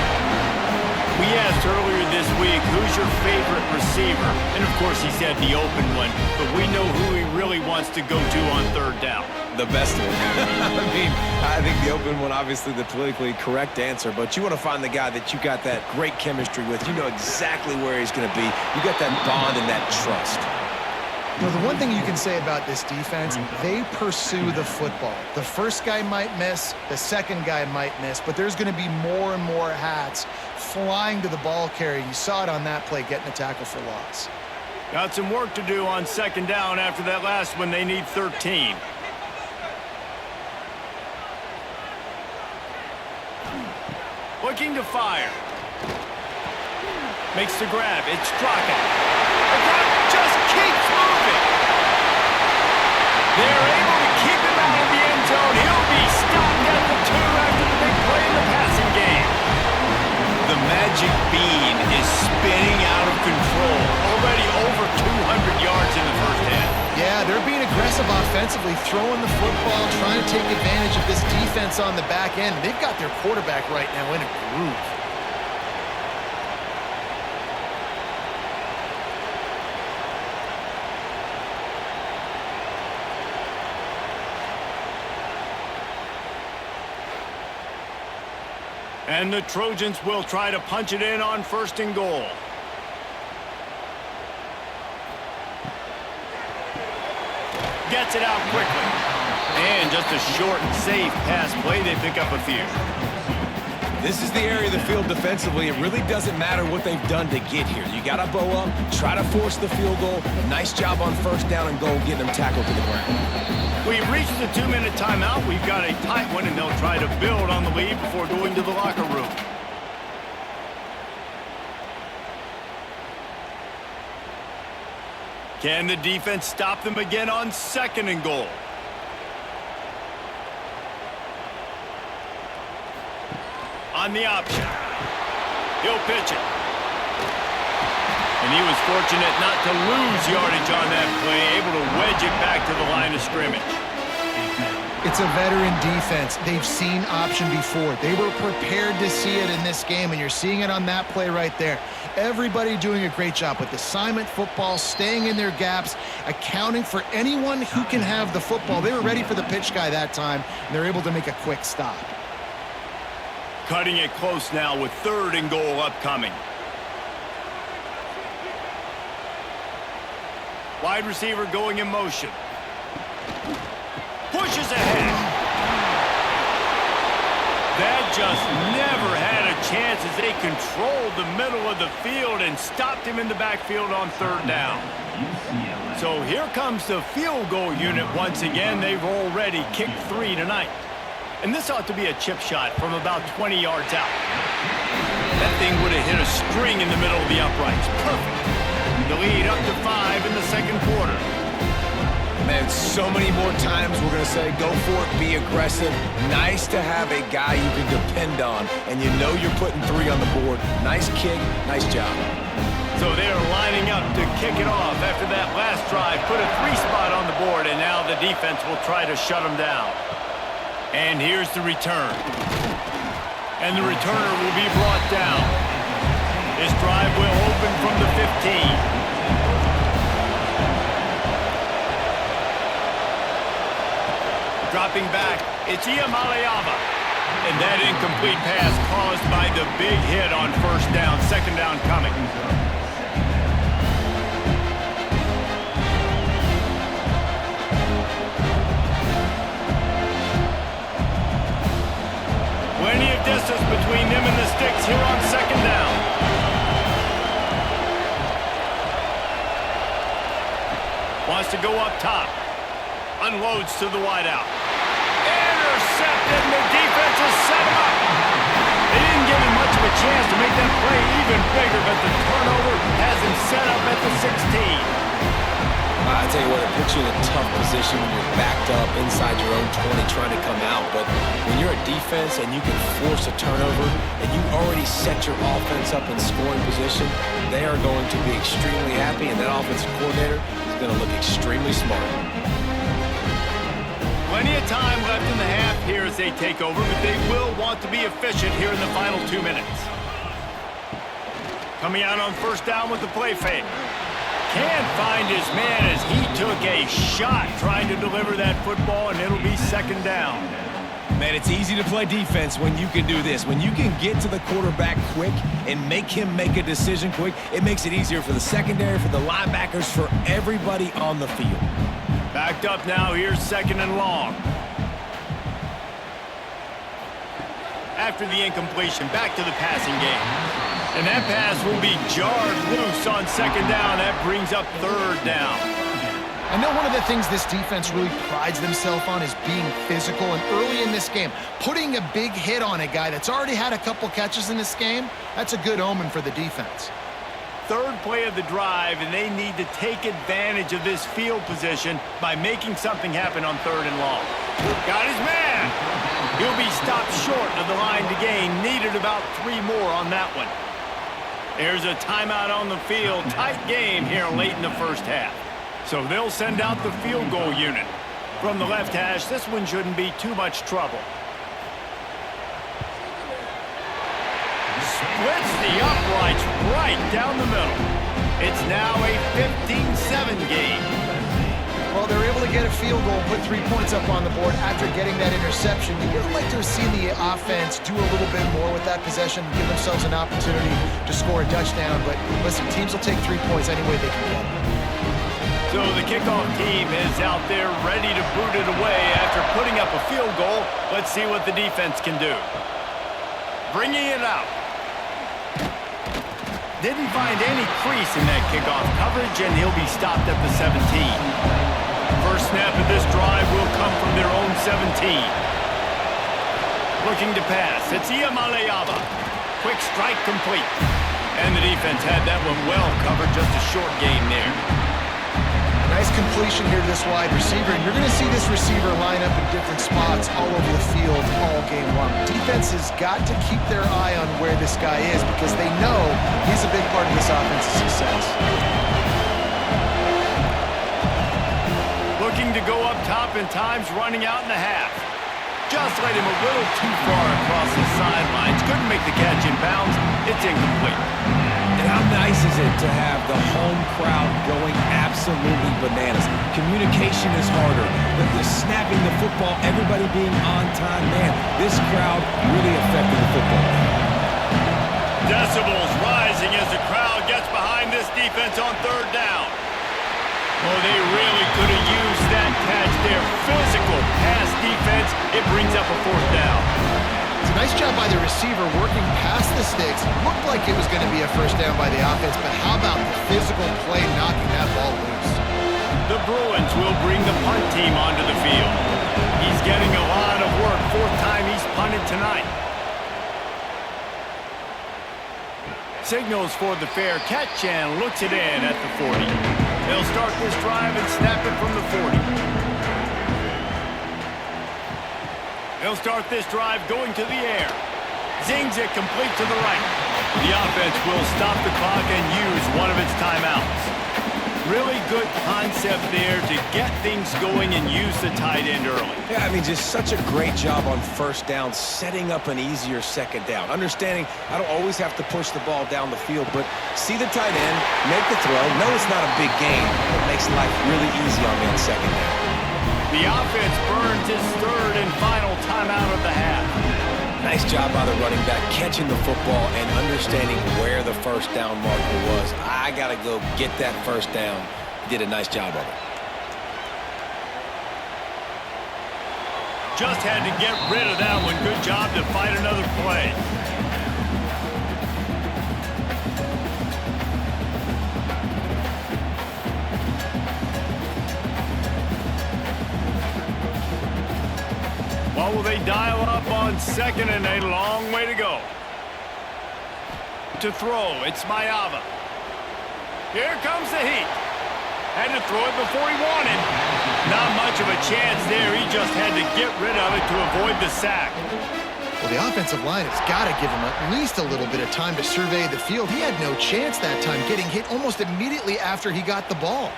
We asked earlier this week, who's your favorite receiver? And, of course, he said the open one. But we know who he really wants to go to on 3rd down. The best one. I think the open one, obviously the politically correct answer, but you want to find the guy that you got that great chemistry with. You know exactly where he's going to be. You got that bond and that trust. You know, the one thing you can say about this defense, they pursue the football. The first guy might miss, the second guy might miss, but there's going to be more and more hats flying to the ball carrier. You saw it on that play, getting a tackle for loss. Got some work to do on 2nd down after that last one. They need 13. Looking to fire. Makes the grab. It's Straka. The grab just keeps moving. They're able to keep him out of the end zone. He'll be stopped at the 2 after the big play in the passing game. The magic bean is spinning out of control. Already over 200 yards in the first half. Yeah, they're being aggressive offensively, throwing the football, trying to take advantage of this defense on the back end. They've got their quarterback right now in a groove. And the Trojans will try to punch it in on 1st and goal. Gets it out quickly. And just a short and safe pass play. They pick up a few. This is the area of the field defensively. It really doesn't matter what they've done to get here. You got to bow up, try to force the field goal. Nice job on 1st down and goal, getting them tackled to the ground. We've reached the 2-minute timeout. We've got a tight one, and they'll try to build on the lead before going to the locker room. Can the defense stop them again on 2nd and goal? On the option. He'll pitch it. And he was fortunate not to lose yardage on that play, able to wedge it back to the line of scrimmage. It's a veteran defense. They've seen option before. They were prepared to see it in this game, and you're seeing it on that play right there. Everybody doing a great job with assignment football, staying in their gaps, accounting for anyone who can have the football. They were ready for the pitch guy that time, and they're able to make a quick stop. Cutting it close now with 3rd and goal upcoming. Wide receiver going in motion. Pushes ahead. That just never had a chance as they controlled the middle of the field and stopped him in the backfield on 3rd down. So here comes the field goal unit once again. They've already kicked 3 tonight. And this ought to be a chip shot from about 20 yards out. That thing would have hit a string in the middle of the uprights. Perfect. The lead up to 5 in the 2nd quarter. Man, so many more times we're going to say, go for it, be aggressive. Nice to have a guy you can depend on, and you know you're putting 3 on the board. Nice kick, nice job. So they're lining up to kick it off after that last drive. Put a 3 spot on the board, and now the defense will try to shut them down. And here's the return. And the returner will be brought down. This drive will open from the 15. Dropping back, it's Iamaleava. And that incomplete pass caused by the big hit on 1st down, 2nd down coming. Plenty of distance between them and the sticks here on 2nd down. Wants to go up top. Unloads to the wideout. Intercepted, and the defense is set up. They didn't give him much of a chance to make that play even bigger, but the turnover has him set up at the 16. I tell you what, it puts you in a tough position when you're backed up inside your own 20 trying to come out. But when you're a defense and you can force a turnover and you already set your offense up in scoring position, they are going to be extremely happy, and that offensive coordinator is going to look extremely smart. Plenty of time left in the half here as they take over, but they will want to be efficient here in the final 2 minutes. Coming out on 1st down with the play fake. Can't find his man as he took a shot trying to deliver that football, and it'll be 2nd down. Man, it's easy to play defense when you can do this. When you can get to the quarterback quick and make him make a decision quick, it makes it easier for the secondary, for the linebackers, for everybody on the field. Backed up now, here's 2nd and long. After the incompletion, back to the passing game. And that pass will be jarred loose on 2nd down. That brings up 3rd down. I know one of the things this defense really prides themselves on is being physical, and early in this game, putting a big hit on a guy that's already had a couple catches in this game, that's a good omen for the defense. 3rd play of the drive, and they need to take advantage of this field position by making something happen on 3rd and long. Got his man. He'll be stopped short of the line to gain. Needed about 3 more on that one. There's a timeout on the field. Tight game here late in the 1st half. So they'll send out the field goal unit. From the left hash, this one shouldn't be too much trouble. Splits the uprights right down the middle. It's now a 15-7 game. Well, they're able to get a field goal, put 3 points up on the board after getting that interception. You would like to have seen the offense do a little bit more with that possession, give themselves an opportunity to score a touchdown. But listen, teams will take 3 points any way they can get it. So the kickoff team is out there ready to boot it away after putting up a field goal. Let's see what the defense can do. Bringing it out. Didn't find any crease in that kickoff coverage, and he'll be stopped at the 17. First snap of this drive will come from their own 17. Looking to pass. It's Iamaleava. Quick strike complete. And the defense had that one well covered. Just a short gain there. Nice completion here to this wide receiver, and you're going to see this receiver line up in different spots all over the field all game long. Defense has got to keep their eye on where this guy is because they know he's a big part of this offense's success. Looking to go up top and time's running out in the half. Just laid him a little too far across the sidelines. Couldn't make the catch in bounds. It's incomplete. And how nice is it to have the home crowd going absolutely bananas? Communication is harder, but the snapping the football, everybody being on time, man, this crowd really affected the football. Decibels rising as the crowd gets behind this defense on third down. Oh, they really could have used that catch there. Physical pass defense. It brings up a fourth down. It's a nice job by the receiver working past the sticks. Looked like it was going to be a first down by the offense, but how about the physical play knocking that ball loose? The Bruins will bring the punt team onto the field. He's getting a lot of work. Fourth time he's punted tonight. Signals for the fair catch and looks it in at the 40. They'll start this drive and snap it from the 40. They'll start this drive going to the air. Zings it complete to the right. The offense will stop the clock and use one of its timeouts. Really good concept there to get things going and use the tight end early. Yeah, I mean, just such a great job on first down, setting up an easier second down. Understanding I don't always have to push the ball down the field, but see the tight end, make the throw. No, it's not a big game. It makes life really easy on me on second down. The offense burns its third and final timeout of the half. Nice job by the running back, catching the football and understanding where the first down marker was. I got to go get that first down. He did a nice job of it. Just had to get rid of that one. Good job to fight another play. What will they dial up on second and a long way to go? To throw, it's Mayava. Here comes the heat. Had to throw it before he wanted. Not much of a chance there. He just had to get rid of it to avoid the sack. Well, the offensive line has got to give him at least a little bit of time to survey the field. He had no chance that time, getting hit almost immediately after he got the ball.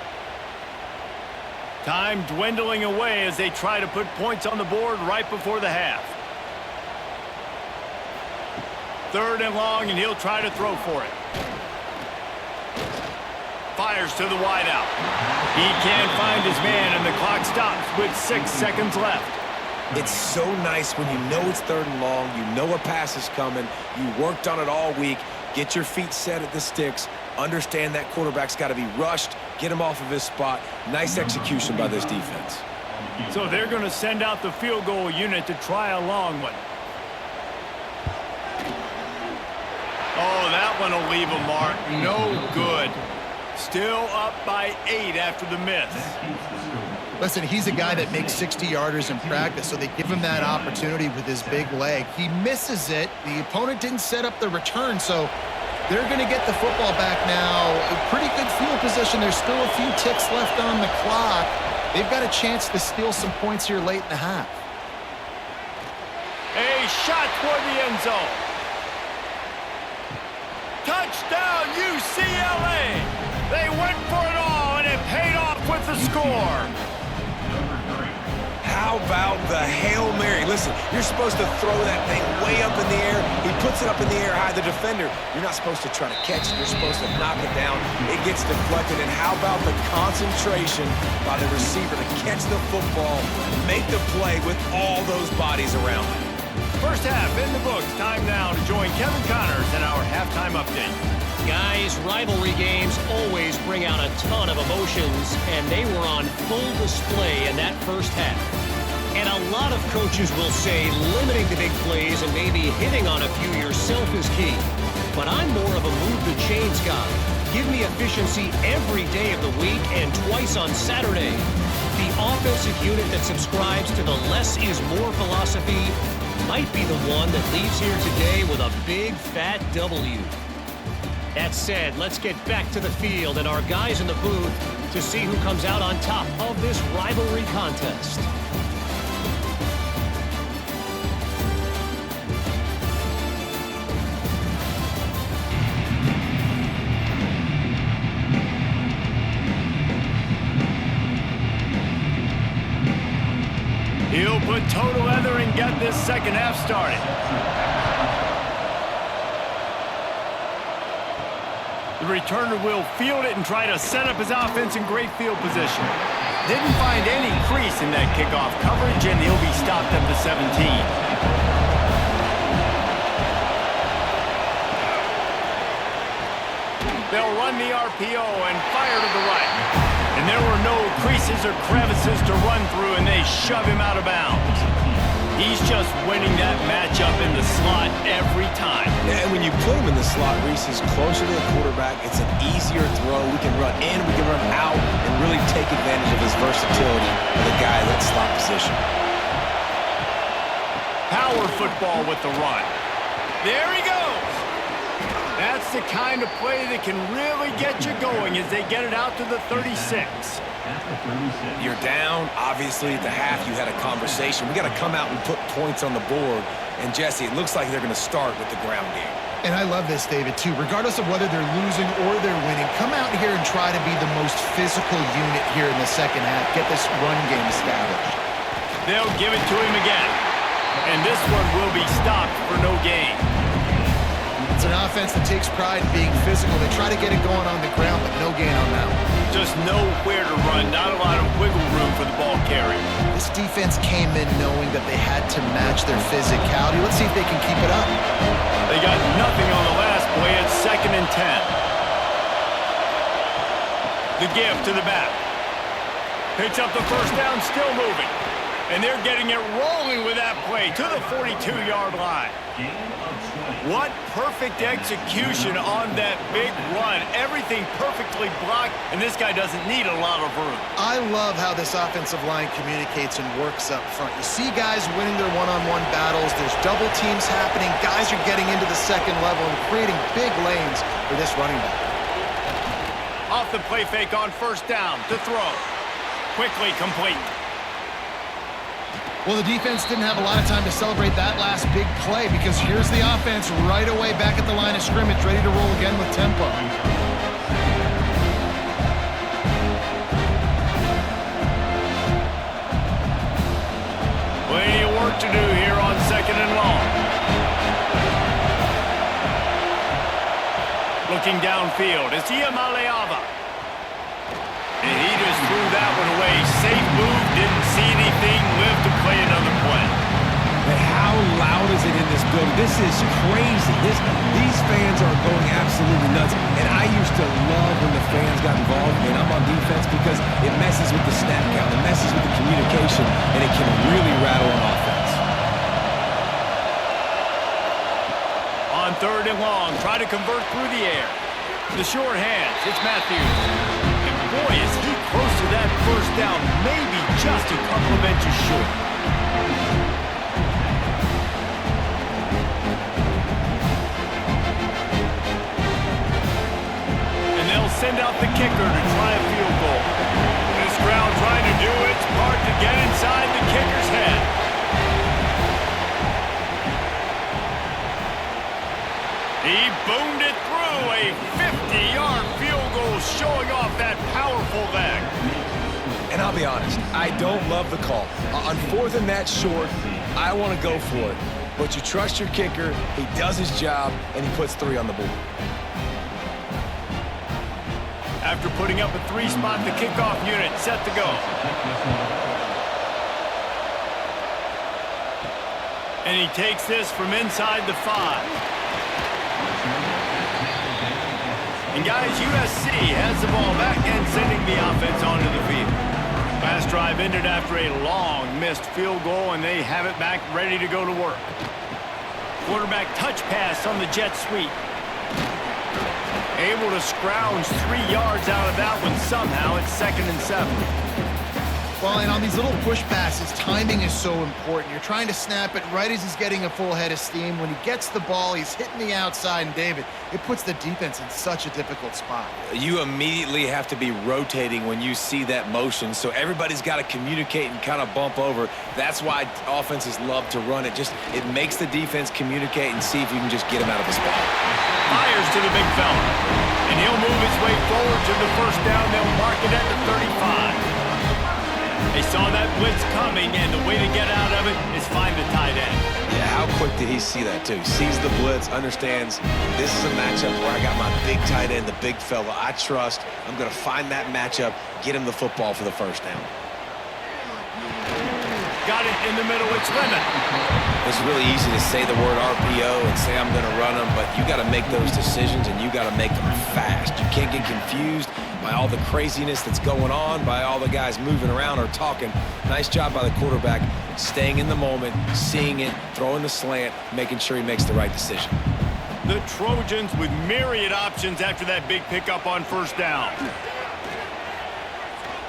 Time dwindling away as they try to put points on the board right before the half. Third and long, and he'll try to throw for it. Fires to the wideout. He can't find his man, and the clock stops with 6 seconds left. It's so nice when you know it's third and long, you know a pass is coming, you worked on it all week, get your feet set at the sticks, understand that quarterback's got to be rushed, get him off of his spot. Nice execution by this defense. So they're going to send out the field goal unit to try a long one. Oh, that one will leave a mark. No good. Still up by 8 after the miss. Listen, he's a guy that makes 60-yarders in practice, so they give him that opportunity with his big leg. He misses it. The opponent didn't set up the return, so they're going to get the football back now. A pretty good field position. There's still a few ticks left on the clock. They've got a chance to steal some points here late in the half. A shot toward the end zone. Touchdown, UCLA! They went for it all, and it paid off with the score. How about the Hail Mary? Listen, you're supposed to throw that thing way up in the air. He puts it up in the air high. The defender, you're not supposed to try to catch it. You're supposed to knock it down. It gets deflected. And how about the concentration by the receiver to catch the football, make the play with all those bodies around him? First half in the books. Time now to join Kevin Connors in our halftime update. Guys, rivalry games always bring out a ton of emotions, and they were on full display in that first half. And a lot of coaches will say limiting the big plays and maybe hitting on a few yourself is key. But I'm more of a move the chains guy. Give me efficiency every day of the week and twice on Saturday. The offensive unit that subscribes to the less is more philosophy might be the one that leaves here today with a big fat W. That said, let's get back to the field and our guys in the booth to see who comes out on top of this rivalry contest. put toe to leather and get this second half started. The returner will field it and try to set up his offense in great field position. Didn't find any crease in that kickoff coverage, and he'll be stopped at the 17. They'll run the RPO and fire to the right. And there were no creases or crevices to run through, and they shove him out of bounds. He's just winning that matchup in the slot every time. And when you put him in the slot, Reese is closer to the quarterback. It's an easier throw. We can run in, we can run out, and really take advantage of his versatility of the guy in that slot position. Power football with the run. There he goes. That's the kind of play that can really get you going as they get it out to the 36. You're down. Obviously, at the half, you had a conversation. We got to come out and put points on the board. And, Jesse, it looks like they're going to start with the ground game. And I love this, David, too. Regardless of whether they're losing or they're winning, come out here and try to be the most physical unit here in the second half. Get this run game established. They'll give it to him again. And this one will be stopped for no gain. It's an offense that takes pride in being physical. They try to get it going on the ground, but no gain on that one. Just nowhere to run, not a lot of wiggle room for the ball carrier. This defense came in knowing that they had to match their physicality. Let's see if they can keep it up. They got nothing on the last play. It's 2nd and 10. The give to the back. Picks up the first down, still moving. And they're getting it rolling with that play to the 42-yard line. What perfect execution on that big run. Everything perfectly blocked, and this guy doesn't need a lot of room. I love how this offensive line communicates and works up front. You see guys winning their one-on-one battles. There's double teams happening. Guys are getting into the second level and creating big lanes for this running back. Off the play fake on first down to throw. Quickly complete. Well, the defense didn't have a lot of time to celebrate that last big play because here's the offense right away back at the line of scrimmage, ready to roll again with tempo. Plenty of work to do here on 2nd and long. Looking downfield, it's Iamaleava. And he just threw that one away. Safe move, didn't see anything, lived to play another play. But how loud is it in this building? This is crazy. These fans are going absolutely nuts. And I used to love when the fans got involved, and I'm on defense because it messes with the snap count, it messes with the communication, and it can really rattle an offense. On 3rd and long, try to convert through the air. The short hands, it's Matthews. Boy, is he close to that first down, maybe just a couple of inches short. And they'll send out the kicker to try a field goal. This crowd trying to do its part to get inside the kicker's head. He boomed it through, a 50-yard field goal showing off that powerful leg. And I'll be honest, I don't love the call. On 4th and that short, I want to go for it. But you trust your kicker, he does his job, and he puts 3 on the board. After putting up a 3-spot, the kickoff unit set to go. And he takes this from inside the 5. And guys, USC has the ball back and sending the offense onto the field. Last drive ended after a long missed field goal, and they have it back ready to go to work. Quarterback touch pass on the jet sweep. Able to scrounge 3 yards out of that one somehow. It's 2nd and 7. Well, and on these little push passes, timing is so important. You're trying to snap it right as he's getting a full head of steam. When he gets the ball, he's hitting the outside, and David, it puts the defense in such a difficult spot. You immediately have to be rotating when you see that motion, so everybody's got to communicate and kind of bump over. That's why offenses love to run it. It makes the defense communicate and see if you can just get him out of the spot. Fires to the big fella. And he'll move his way forward to the first down. They'll mark it at the 35. They saw that blitz coming, and the way to get out of it is find the tight end. Yeah, how quick did he see that, too? Sees the blitz, understands this is a matchup where I got my big tight end, the big fella I trust. I'm going to find that matchup, get him the football for the first down. Got it in the middle. It's Lemon. It's really easy to say the word RPO and say I'm going to run them, but you got to make those decisions, and you got to make them fast. You can't get confused by all the craziness that's going on, by all the guys moving around or talking. Nice job by the quarterback, staying in the moment, seeing it, throwing the slant, making sure he makes the right decision. The Trojans with myriad options after that big pickup on first down.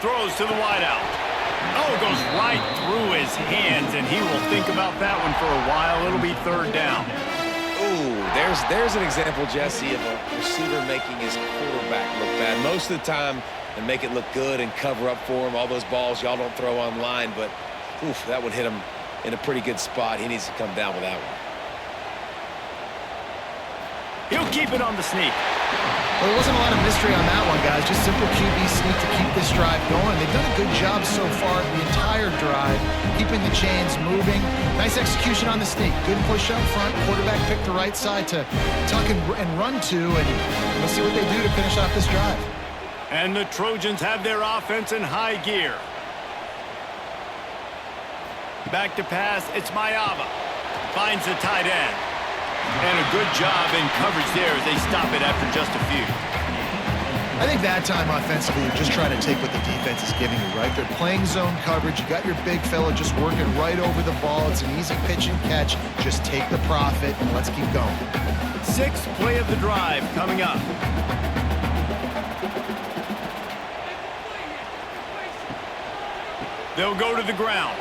Throws to the wideout. Oh, goes right through his hands, and he will think about that one for a while. It'll be third down. Ooh, there's an example, Jesse, of a receiver making his quarterback look bad. Most of the time, they make it look good and cover up for him. All those balls y'all don't throw online, but oof, that would hit him in a pretty good spot. He needs to come down with that one. He'll keep it on the sneak. Well, there wasn't a lot of mystery on that one, guys. Just simple QB sneak to keep this drive going. They've done a good job so far the entire drive, keeping the chains moving. Nice execution on the sneak. Good push up front. Quarterback picked the right side to tuck and run to, and we'll see what they do to finish off this drive. And the Trojans have their offense in high gear. Back to pass. It's Mayava. Finds the tight end. And a good job in coverage there as they stop it after just a few. I think that time offensively, you're just trying to take what the defense is giving you, right? They're playing zone coverage. You got your big fella just working right over the ball. It's an easy pitch and catch. Just take the profit and let's keep going. Sixth play of the drive coming up. They'll go to the ground.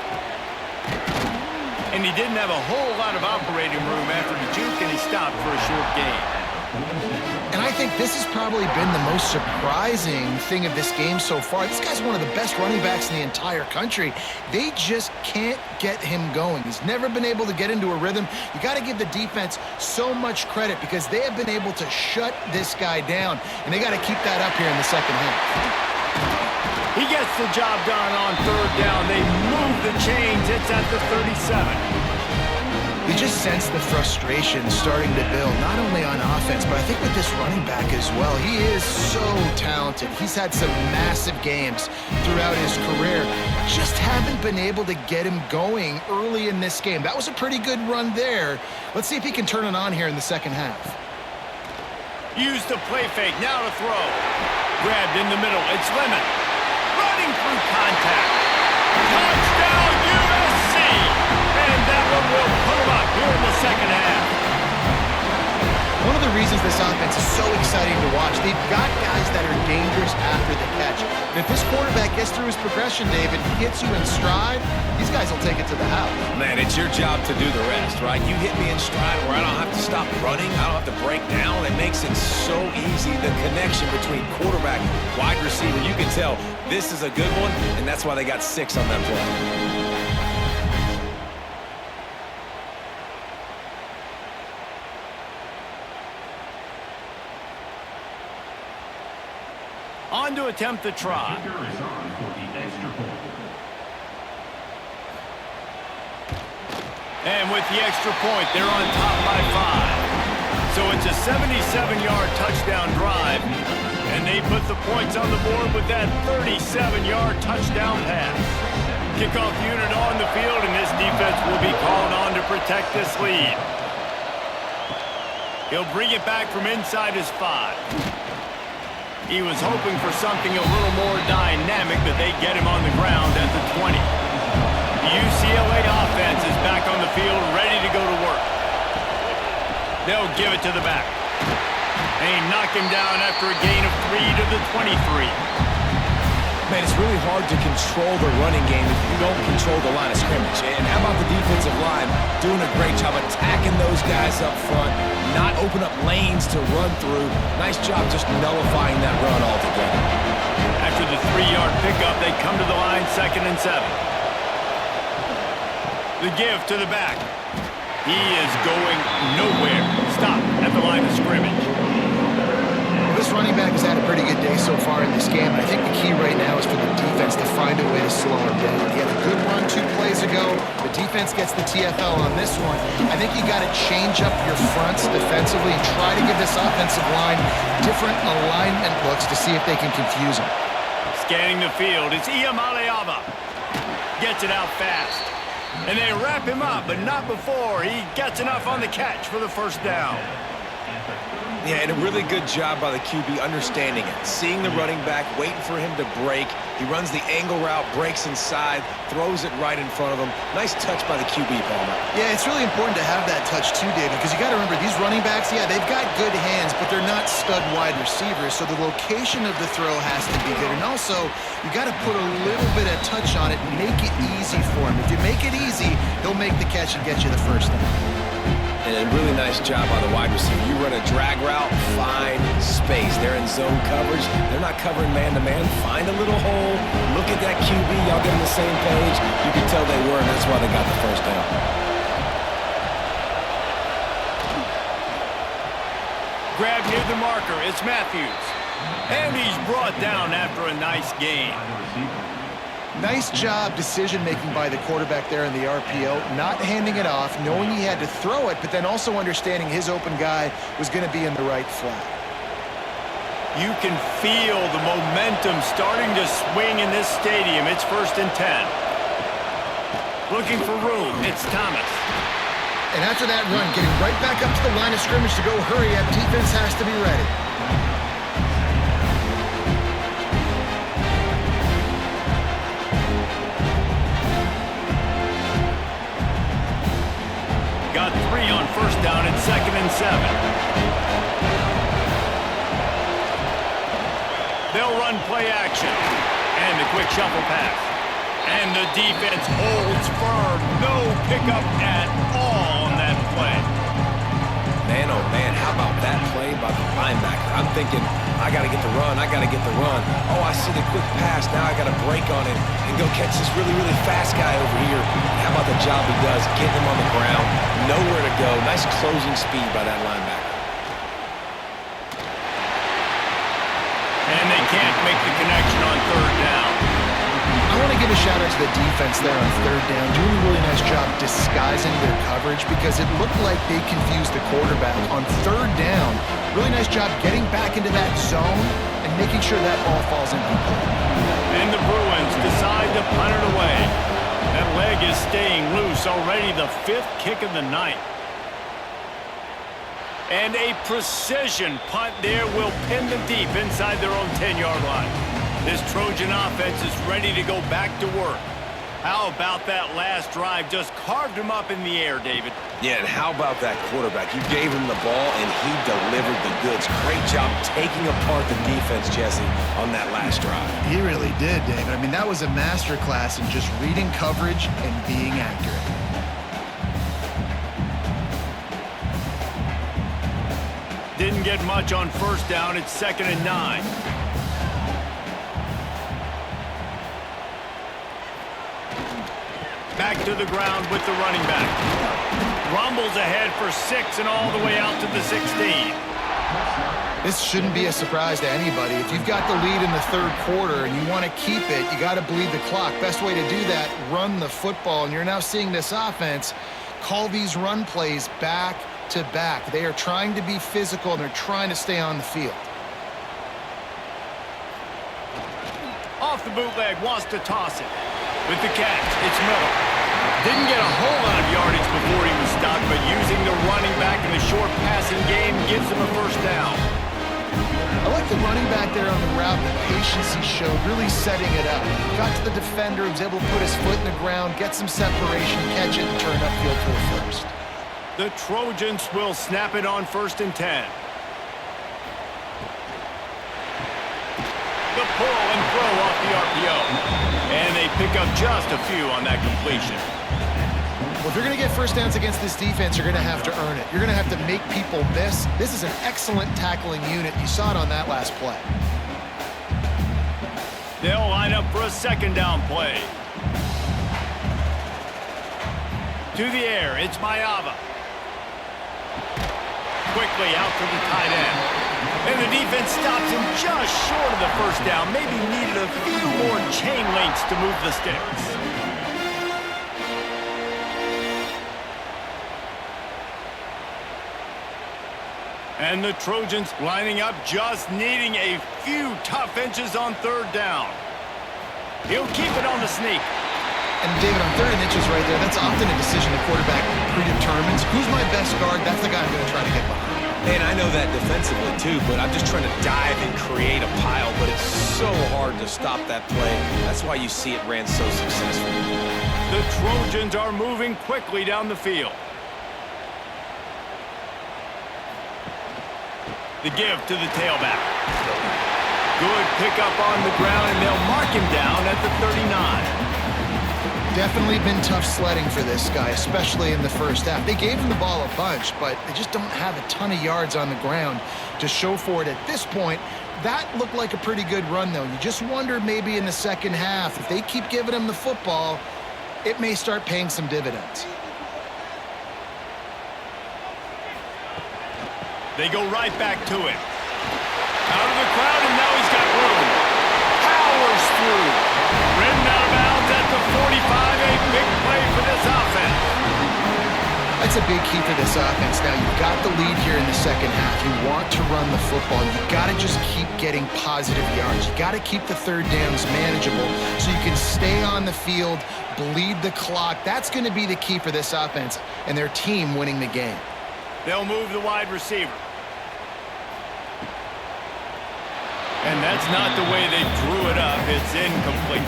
And he didn't have a whole lot of operating room after the juke, and he stopped for a short gain. And I think this has probably been the most surprising thing of this game so far. This guy's one of the best running backs in the entire country. They just can't get him going. He's never been able to get into a rhythm. You got to give the defense so much credit because they have been able to shut this guy down, and they got to keep that up here in the second half. He gets the job done on third down. They move the chains. It's at the 37. You just sense the frustration starting to build, not only on offense, but I think with this running back as well. He is so talented. He's had some massive games throughout his career. Just haven't been able to get him going early in this game. That was a pretty good run there. Let's see if he can turn it on here in the second half. Use the play fake. Now to throw. Grabbed in the middle. It's Lemon. Running through contact. Touchdown USC! And that one will put him up here in the second half. One of the reasons this offense is so exciting to watch, they've got guys that are dangerous after the catch. And if this quarterback gets through his progression, David, hits you in stride, these guys will take it to the house. Man, it's your job to do the rest, right? You hit me in stride where I don't have to stop running. I don't have to break down. It makes it so easy. The connection between quarterback, wide receiver, you can tell this is a good one, and that's why they got 6 on that play. On to attempt the try. And with the extra point, they're on top by 5. So it's a 77-yard touchdown drive. And they put the points on the board with that 37-yard touchdown pass. Kickoff unit on the field, and this defense will be called on to protect this lead. He'll bring it back from inside his 5. He was hoping for something a little more dynamic, but they get him on the ground at the 20. The UCLA offense is back on the field, ready to go to work. They'll give it to the back. They knock him down after a gain of 3 to the 23. Man, it's really hard to control the running game if you don't control the line of scrimmage. And how about the defensive line doing a great job attacking those guys up front, not open up lanes to run through. Nice job just nullifying that run altogether. After the 3-yard pickup, they come to the line 2nd and 7. The give to the back. He is going nowhere. Stop at the line of scrimmage. This running back has had a pretty good day so far in this game, and I think the key right now is for the defense to find a way to slow him defense gets the TFL on this one. I think you got to change up your fronts defensively and try to give this offensive line different alignment looks to see if they can confuse them. Scanning the field, it's Iamaleava. Gets it out fast. And they wrap him up, but not before he gets enough on the catch for the first down. Yeah, and a really good job by the QB understanding it. Seeing the running back, waiting for him to break. He runs the angle route, breaks inside, throws it right in front of him. Nice touch by the QB, Palmer. Yeah, it's really important to have that touch too, David, because you got to remember, these running backs, yeah, they've got good hands, but they're not stud wide receivers, so the location of the throw has to be good. And also, you got to put a little bit of touch on it and make it easy for him. If you make it easy, he'll make the catch and get you the first down. And a really nice job by the wide receiver. You run a drag route, find space. They're in zone coverage. They're not covering man-to-man. Find a little hole. Look at that QB. Y'all get on the same page. You can tell they were, and that's why they got the first down. Grab near the marker. It's Matthews. And he's brought down after a nice gain. Nice job decision-making by the quarterback there in the RPO, not handing it off, knowing he had to throw it, but then also understanding his open guy was going to be in the right flat. You can feel the momentum starting to swing in this stadium. It's 1st and 10. Looking for room. It's Thomas. And after that run, getting right back up to the line of scrimmage to go hurry up, defense has to be ready. Got 3 on 1st down and 2nd and 7. They'll run play action. And the quick shuffle pass. And the defense holds firm. No pickup at all on that play. Man, oh man, how about that play by the linebacker? I'm thinking, I got to get the run, I got to get the run. Oh, I see the quick pass, now I got to break on it and go catch this really, really fast guy over here. How about the job he does, getting him on the ground, nowhere to go. Nice closing speed by that linebacker. And they can't make the connection on 3rd down. I want to give a shout out to the defense there on 3rd down, doing a really nice job disguising their coverage because it looked like they confused the quarterback on 3rd down. Really nice job getting back into that zone and making sure that ball falls incomplete. And the Bruins decide to punt it away. That leg is staying loose, already the 5th kick of the night. And a precision punt there will pin them deep inside their own 10-yard line. This Trojan offense is ready to go back to work. How about that last drive? Just carved him up in the air, David. Yeah, and how about that quarterback? You gave him the ball, and he delivered the goods. Great job taking apart the defense, Jesse, on that last drive. He really did, David. I mean, that was a masterclass in just reading coverage and being accurate. Didn't get much on 1st down. It's 2nd and 9. Back to the ground with the running back. Rumbles ahead for 6 and all the way out to the 16. This shouldn't be a surprise to anybody. If you've got the lead in the 3rd quarter and you want to keep it, you got to bleed the clock. Best way to do that, run the football. And you're now seeing this offense call these run plays back to back. They are trying to be physical and they're trying to stay on the field. Off the bootleg, wants to toss it. With the catch, it's Miller. Didn't get a whole lot of yardage before he was stopped, but using the running back in the short passing game gives him a 1st down. I like the running back there on the route, the patience he showed, really setting it up. Got to the defender, was able to put his foot in the ground, get some separation, catch it, and turn upfield for a 1st. The Trojans will snap it on 1st and 10. The pull and throw off the RPO. And they pick up just a few on that completion. Well, if you're going to get 1st downs against this defense, you're going to have to earn it. You're going to have to make people miss. This is an excellent tackling unit. You saw it on that last play. They'll line up for a 2nd down play. To the air, it's Mayava. Quickly out to the tight end. And the defense stops him just short of the 1st down. Maybe needed a few more chain links to move the sticks. And the Trojans lining up, just needing a few tough inches on third down. He'll keep it on the sneak. And David, on 3rd and inches right there, that's often a decision the quarterback predetermines. Who's my best guard? That's the guy I'm going to try to get behind. And I know that defensively too, but I'm just trying to dive and create a pile, but it's so hard to stop that play. That's why you see it ran so successfully. The Trojans are moving quickly down the field. The give to the tailback. Good pickup on the ground, and they'll mark him down at the 39. Definitely been tough sledding for this guy, especially in the first half. They gave him the ball a bunch, but they just don't have a ton of yards on the ground to show for it at this point. That looked like a pretty good run, though. You just wonder maybe in the second half, if they keep giving him the football, it may start paying some dividends. They go right back to him. Out of the crowd, and now he's got room. Powers through. Ridden out of bounds at the 45. A big play for this offense. That's a big key for this offense. Now, you've got the lead here in the second half. You want to run the football. You've got to just keep getting positive yards. You've got to keep the third downs manageable so you can stay on the field, bleed the clock. That's going to be the key for this offense and their team winning the game. They'll move the wide receiver. And that's not the way they drew it up. It's incomplete.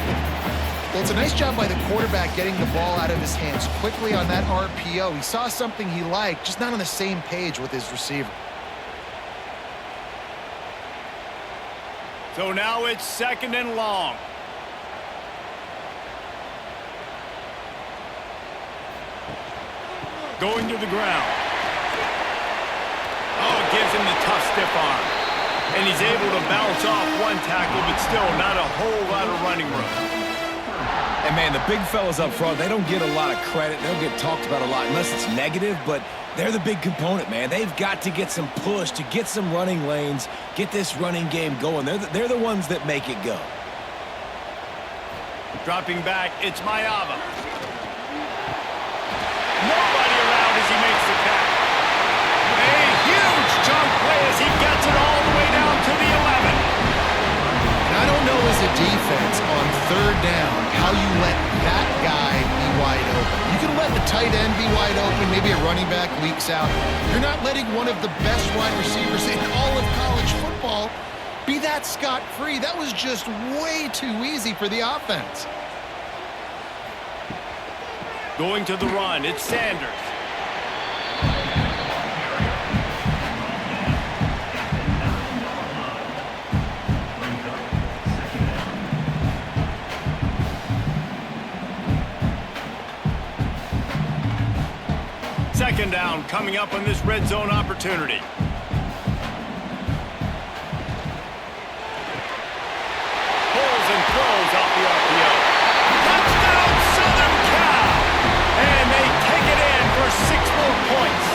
Well, it's a nice job by the quarterback getting the ball out of his hands quickly on that RPO. He saw something he liked, just not on the same page with his receiver. So now it's 2nd and long. Going to the ground. Oh, it gives him the tough stiff arm. And he's able to bounce off one tackle, but still not a whole lot of running room. And, man, the big fellas up front, they don't get a lot of credit. They don't get talked about a lot unless it's negative, but they're the big component, man. They've got to get some push, to get some running lanes, get this running game going. They're the ones that make it go. Dropping back, it's Mayava. Nobody around as he makes the catch. A huge chunk play as he gets it all the way down to the 11. And I don't know as a defense on 3rd down how you let that guy be wide open. You can let the tight end be wide open, maybe a running back leaks out. You're not letting one of the best wide receivers in all of college football be that scot-free. That was just way too easy for the offense. Going to the run, it's Sanders. Second down coming up on this red zone opportunity. Pulls and throws off the RPO. Touchdown, Southern Cal! And they take it in for 6 more points.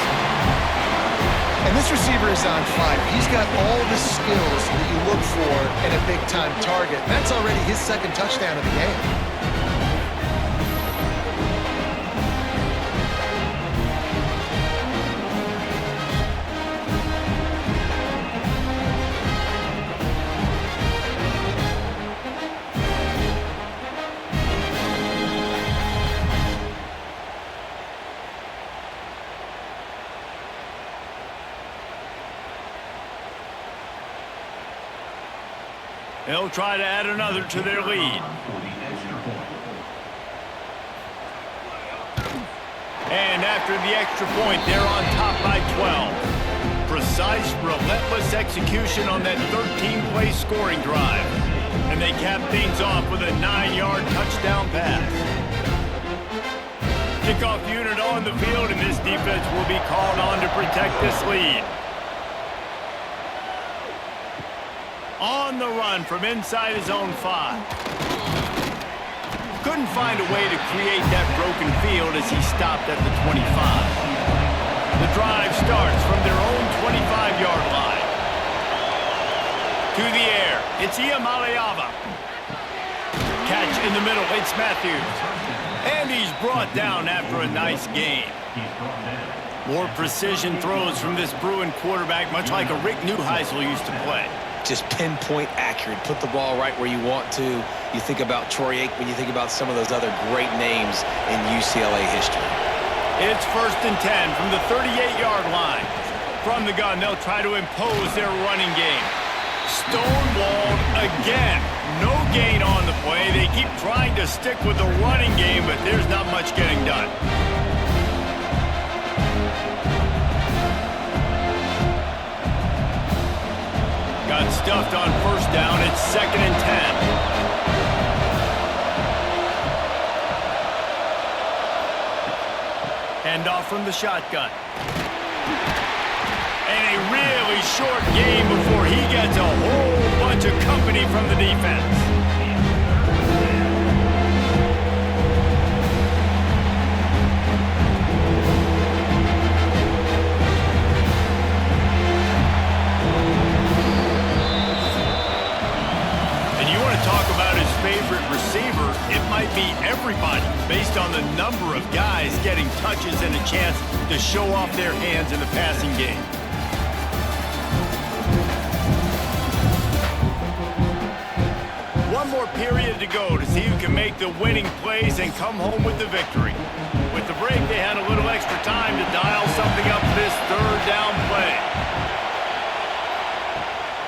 And this receiver is on fire. He's got all the skills that you look for in a big-time target. That's already his 2nd touchdown of the game. They'll try to add another to their lead. And after the extra point, they're on top by 12. Precise, relentless execution on that 13-play scoring drive. And they cap things off with a 9-yard touchdown pass. Kickoff unit on the field, and this defense will be called on to protect this lead. On the run from inside his own 5. Couldn't find a way to create that broken field as he stopped at the 25. The drive starts from their own 25-yard line. To the air, it's Iamaleava. Catch in the middle, it's Matthews. And he's brought down after a nice gain. More precision throws from this Bruin quarterback, much like a Rick Neuheisel used to play. Just pinpoint accurate. Put the ball right where you want to. You think about Troy Aikman, you think about some of those other great names in UCLA history. It's 1st and 10 from the 38-yard line. From the gun, they'll try to impose their running game. Stonewalled again. No gain on the play. They keep trying to stick with the running game, but there's not much getting done. Got stuffed on 1st down. It's 2nd and 10. Handoff from the shotgun. And a really short game before he gets a whole bunch of company from the defense. And you want to talk about his favorite receiver, it might be everybody based on the number of guys getting touches and a chance to show off their hands in the passing game. One more period to go to see who can make the winning plays and come home with the victory. With the break, they had a little extra time to dial something up for this 3rd down play.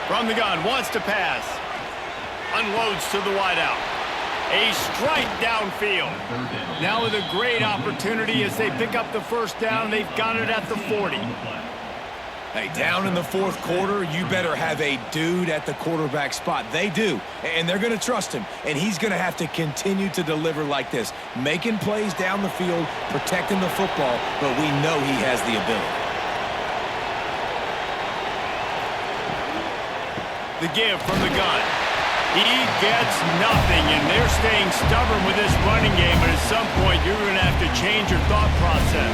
From the gun, wants to pass. Unloads to the wideout. A strike downfield. Now with a great opportunity as they pick up the 1st down. They've got it at the 40. Hey, down in the 4th quarter, you better have a dude at the quarterback spot. They do, and they're going to trust him, and he's going to have to continue to deliver like this, making plays down the field, protecting the football, but we know he has the ability. The give from the gun. He gets nothing, and they're staying stubborn with this running game, but at some point, you're going to have to change your thought process.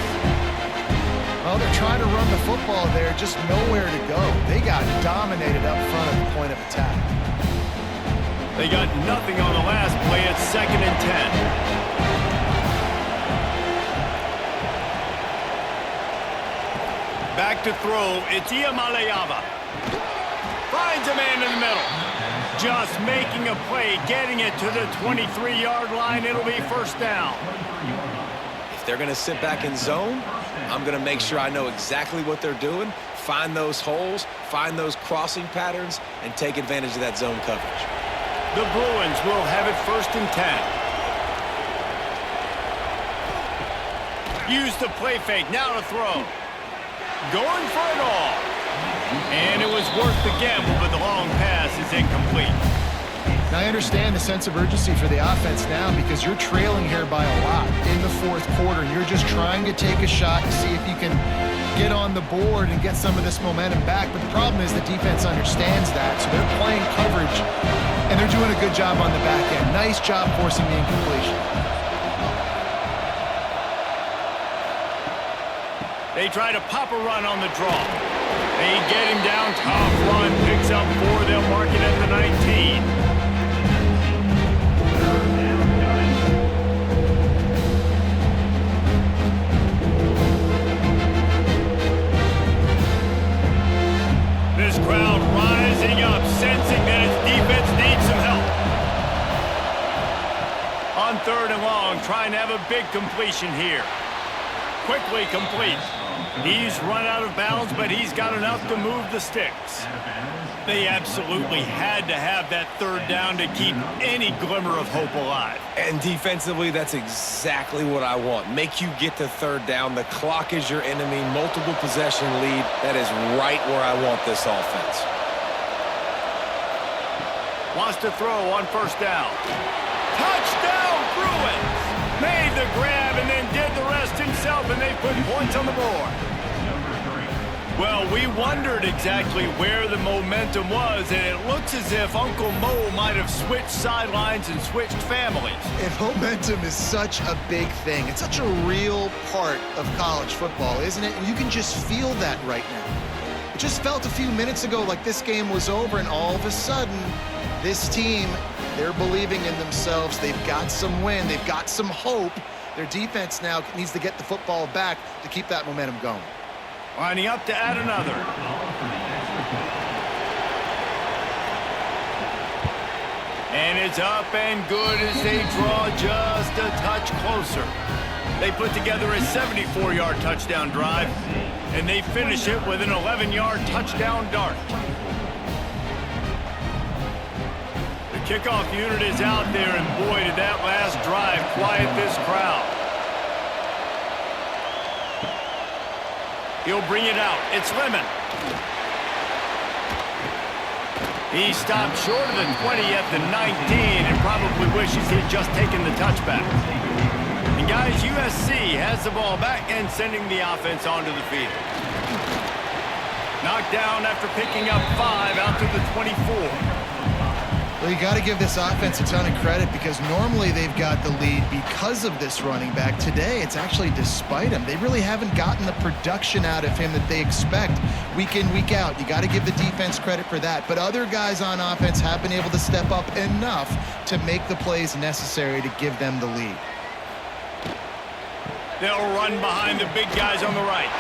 Well, they're trying to run the football there, just nowhere to go. They got dominated up front at the point of attack. They got nothing on the last play. It's 2nd and 10. Back to throw. It's Iamaleava. Finds a man in the middle. Just making a play, getting it to the 23-yard line. It'll be 1st down. If they're going to sit back in zone, I'm going to make sure I know exactly what they're doing, find those holes, find those crossing patterns, and take advantage of that zone coverage. The Bruins will have it 1st and 10. Use the play fake, now to throw. Going for it all. And it was worth the gamble, but the long pass is incomplete. Now, I understand the sense of urgency for the offense now because you're trailing here by a lot in the 4th quarter, and you're just trying to take a shot to see if you can get on the board and get some of this momentum back. But the problem is the defense understands that, so they're playing coverage, and they're doing a good job on the back end. Nice job forcing the incompletion. They try to pop a run on the draw. They get him down, top run, picks up 4. They'll mark it at the 19. This crowd rising up, sensing that its defense needs some help. On 3rd and long, trying to have a big completion here. Quickly complete. He's run out of bounds, but he's got enough to move the sticks. They absolutely had to have that 3rd down to keep any glimmer of hope alive. And defensively, that's exactly what I want. Make you get to 3rd down. The clock is your enemy. Multiple possession lead. That is right where I want this offense. Wants to throw on 1st down. Touchdown, Bruins! Made the grab and then did the rest himself, and they put points on the board. Well, we wondered exactly where the momentum was, and it looks as if Uncle Mo might have switched sidelines and switched families. And momentum is such a big thing. It's such a real part of college football, isn't it? And you can just feel that right now. It just felt a few minutes ago like this game was over, and all of a sudden, this team, they're believing in themselves. They've got some wind. They've got some hope. Their defense now needs to get the football back to keep that momentum going. Lining up to add another. And it's up and good as they draw just a touch closer. They put together a 74-yard touchdown drive, and they finish it with an 11-yard touchdown dart. The kickoff unit is out there, and boy, did that last drive quiet this crowd. He'll bring it out. It's Lemon. He stopped short of the 20 at the 19 and probably wishes he had just taken the touchback. And guys, USC has the ball back and sending the offense onto the field. Knocked down after picking up 5 out to the 24. Well, you got to give this offense a ton of credit because normally they've got the lead because of this running back. Today, it's actually despite him. They really haven't gotten the production out of him that they expect week in, week out. You got to give the defense credit for that. But other guys on offense have been able to step up enough to make the plays necessary to give them the lead. They'll run behind the big guys on the right.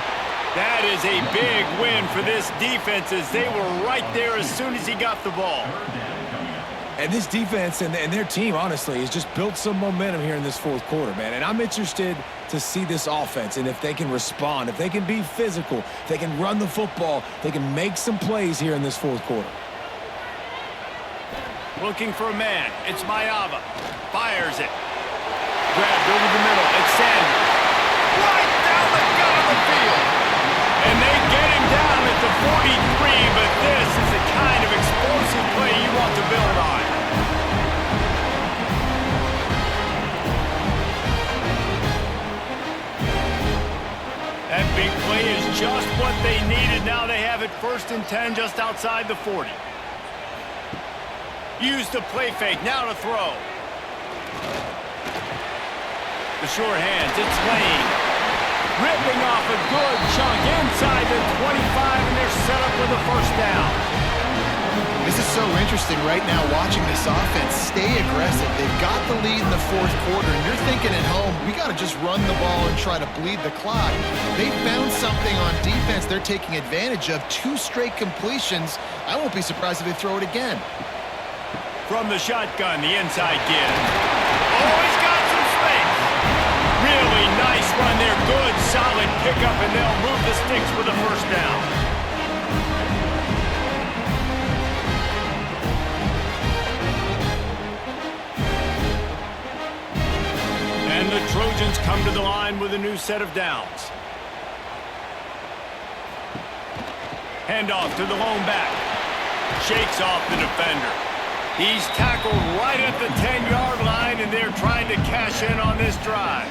That is a big win for this defense as they were right there as soon as he got the ball. And this defense and their team, honestly, has just built some momentum here in this fourth quarter, man. And I'm interested to see this offense and if they can respond, if they can be physical, if they can run the football, they can make some plays here in this fourth quarter. Looking for a man. It's Mayava. Fires it. Grabbed over the middle. It's Sanders. Right down the gut of the field. And they get him down at the 43, but this is the kind of explosive play you want to build on. That big play is just what they needed. Now they have it 1st and 10 just outside the 40. Use the play fake. Now to throw. The short hands. It's Lane. Ripping off a good chunk inside the 25, and they're set up with a 1st down. This is so interesting right now watching this offense stay aggressive. They've got the lead in the 4th quarter, and you're thinking at home, we got to just run the ball and try to bleed the clock. They found something on defense they're taking advantage of. 2 straight completions. I won't be surprised if they throw it again. From the shotgun, the inside give. Oh, he's got some space. Really nice run there. Good, solid pickup, and they'll move the sticks with a 1st down. And the Trojans come to the line with a new set of downs. Handoff to the lone back. Shakes off the defender. He's tackled right at the 10-yard line, and they're trying to cash in on this drive.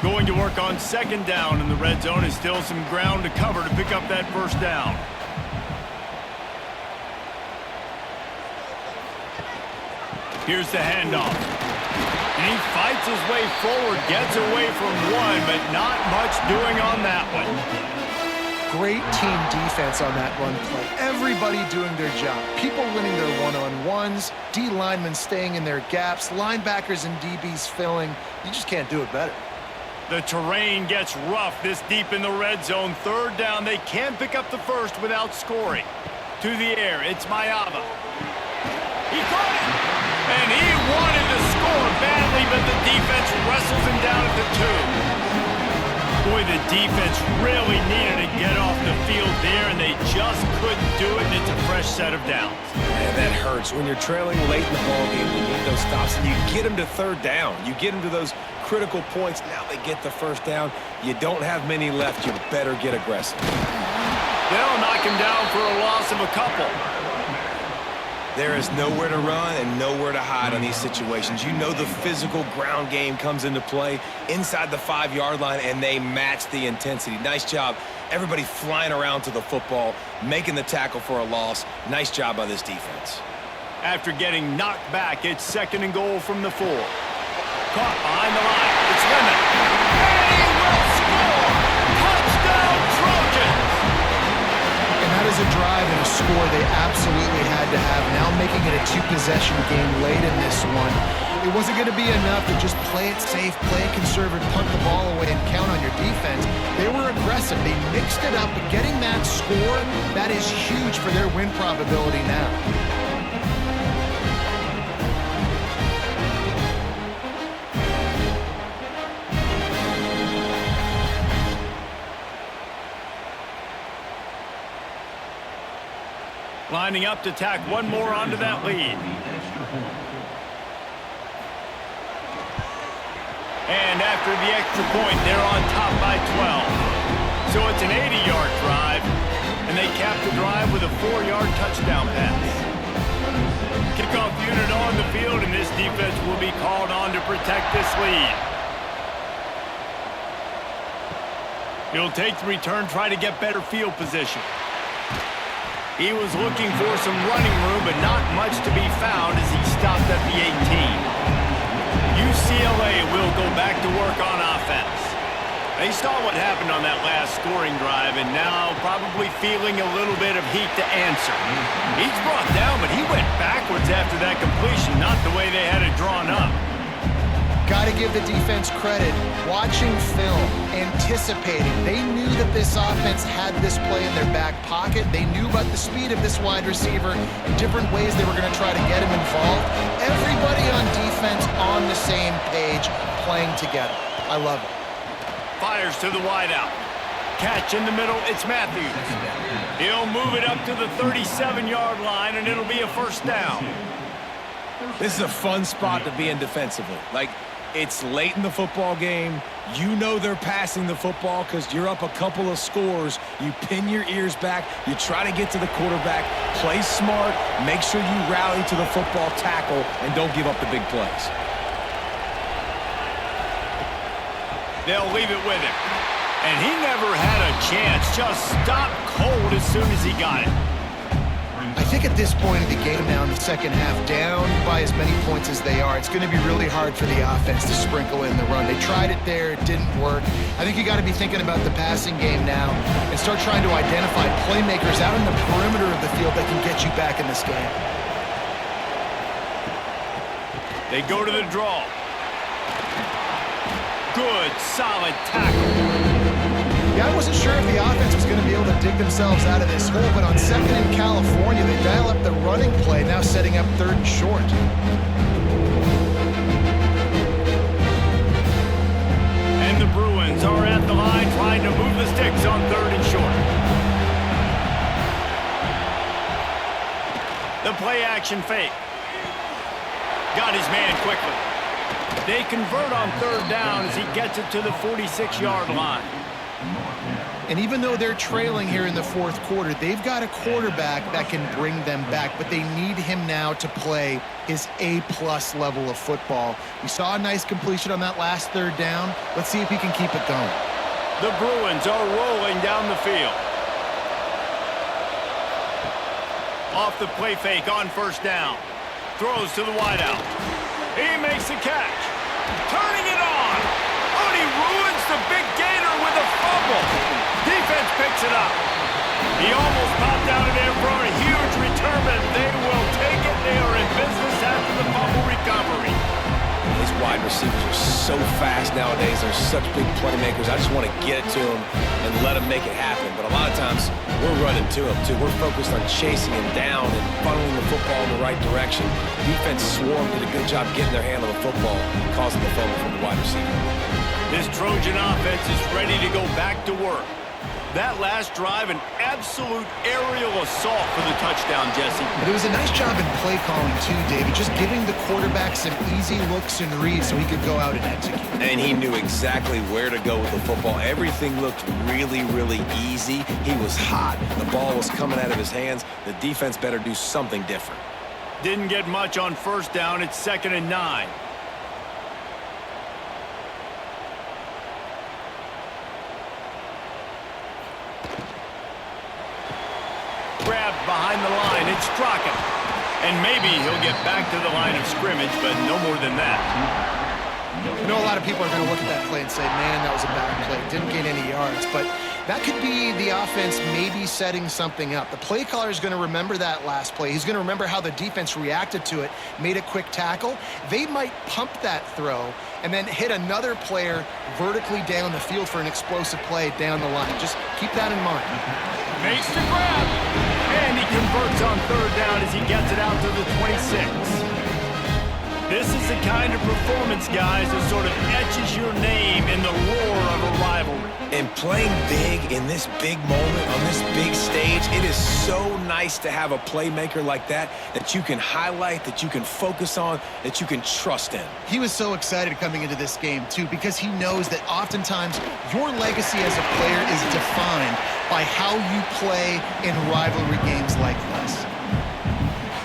Going to work on 2nd down in the red zone is still some ground to cover to pick up that 1st down. Here's the handoff. And he fights his way forward, gets away from one, but not much doing on that one. Great team defense on that run play. Everybody doing their job. People winning their one-on-ones, D linemen staying in their gaps, linebackers and DBs filling. You just can't do it better. The terrain gets rough this deep in the red zone. 3rd down, they can't pick up the 1st without scoring. To the air, it's Mayava. He caught it! And he wanted to score badly, but the defense wrestles him down at the 2. Boy, the defense really needed to get off the field there, and they just couldn't do it, and it's a fresh set of downs. Man, that hurts. When you're trailing late in the ballgame, you need those stops, and you get them to 3rd down. You get them to those critical points. Now they get the 1st down. You don't have many left. You better get aggressive. They'll knock him down for a loss of a couple. There is nowhere to run and nowhere to hide on these situations. You know the physical ground game comes into play inside the 5-yard line, and they match the intensity. Nice job. Everybody flying around to the football, making the tackle for a loss. Nice job by this defense. After getting knocked back, it's 2nd and goal from the 4. Caught behind the line. It's Lemon. And he will score! Touchdown, Trojans! And that is a score they absolutely had to have. Now making it a two-possession game late in this one. It wasn't going to be enough to just play it safe, play it conservative, punt the ball away, and count on your defense. They were aggressive. They mixed it up, but getting that score, that is huge for their win probability now. Lining up to tack one more onto that lead. And after the extra point, they're on top by 12. So it's an 80-yard drive, and they cap the drive with a 4-yard touchdown pass. Kickoff unit on the field, and this defense will be called on to protect this lead. He'll take the return, try to get better field position. He was looking for some running room, but not much to be found as he stopped at the 18. UCLA will go back to work on offense. They saw what happened on that last scoring drive, and now probably feeling a little bit of heat to answer. He's brought down, but he went backwards after that completion, not the way they had it drawn up. Got to give the defense credit. Watching film, anticipating. They knew that this offense had this play in their back pocket. They knew about the speed of this wide receiver and different ways they were going to try to get him involved. Everybody on defense on the same page, playing together. I love it. Fires to the wideout. Catch in the middle, it's Matthews. He'll move it up to the 37-yard line, and it'll be a first down. This is a fun spot to be in defensively. It's late in the football game. You know they're passing the football because you're up a couple of scores. You pin your ears back. You try to get to the quarterback. Play smart. Make sure you rally to the football tackle and don't give up the big plays. They'll leave it with him. And he never had a chance. Just stopped cold as soon as he got it. I think at this point of the game now in the second half, down by as many points as they are, it's going to be really hard for the offense to sprinkle in the run. They tried it there, it didn't work. I think you got to be thinking about the passing game now and start trying to identify playmakers out in the perimeter of the field that can get you back in this game. They go to the draw. Good, solid tackle. Yeah, I wasn't sure if the offense was going to be able to dig themselves out of this hole, but on second in California, they dial up the running play, now setting up third and short. And the Bruins are at the line trying to move the sticks on third and short. The play action fake. Got his man quickly. They convert on third down as he gets it to the 46-yard line. And even though they're trailing here in the fourth quarter, they've got a quarterback that can bring them back, but they need him now to play his A-plus level of football. We saw a nice completion on that last third down. Let's see if he can keep it going. The Bruins are rolling down the field. Off the play fake on first down. Throws to the wideout. He makes the catch. Turning it on. Oh, he ruins the big gainer with a fumble. Defense picks it up. He almost popped out of there for a huge return, and they will take it. They are in business after the fumble recovery. These wide receivers are so fast nowadays. They're such big playmakers. I just want to get it to them and let them make it happen. But a lot of times, we're running to them, too. We're focused on chasing him down and funneling the football in the right direction. Defense swarmed, did a good job getting their hand on the football, causing the fumble from the wide receiver. This Trojan offense is ready to go back to work. That last drive, an absolute aerial assault for the touchdown, Jesse. But it was a nice job in play calling, too, David. Just giving the quarterback some easy looks and reads so he could go out and execute. And he knew exactly where to go with the football. Everything looked really, really easy. He was hot. The ball was coming out of his hands. The defense better do something different. Didn't get much on first down. It's 2nd and 9. Grabbed behind the line. It's Strachan. And maybe he'll get back to the line of scrimmage, but no more than that. You know, a lot of people are going to look at that play and say, man, that was a bad play. Didn't gain any yards. But that could be the offense maybe setting something up. The play caller is going to remember that last play. He's going to remember how the defense reacted to it, made a quick tackle. They might pump that throw and then hit another player vertically down the field for an explosive play down the line. Just keep that in mind. Makes the grab, and he converts on third down as he gets it out to the 26. This is the kind of performance, guys, that sort of etches your name in the roar of a rivalry. And playing big in this big moment, on this big stage, it is so nice to have a playmaker like that you can highlight, that you can focus on, that you can trust in. He was so excited coming into this game, too, because he knows that oftentimes your legacy as a player is defined by how you play in rivalry games like this.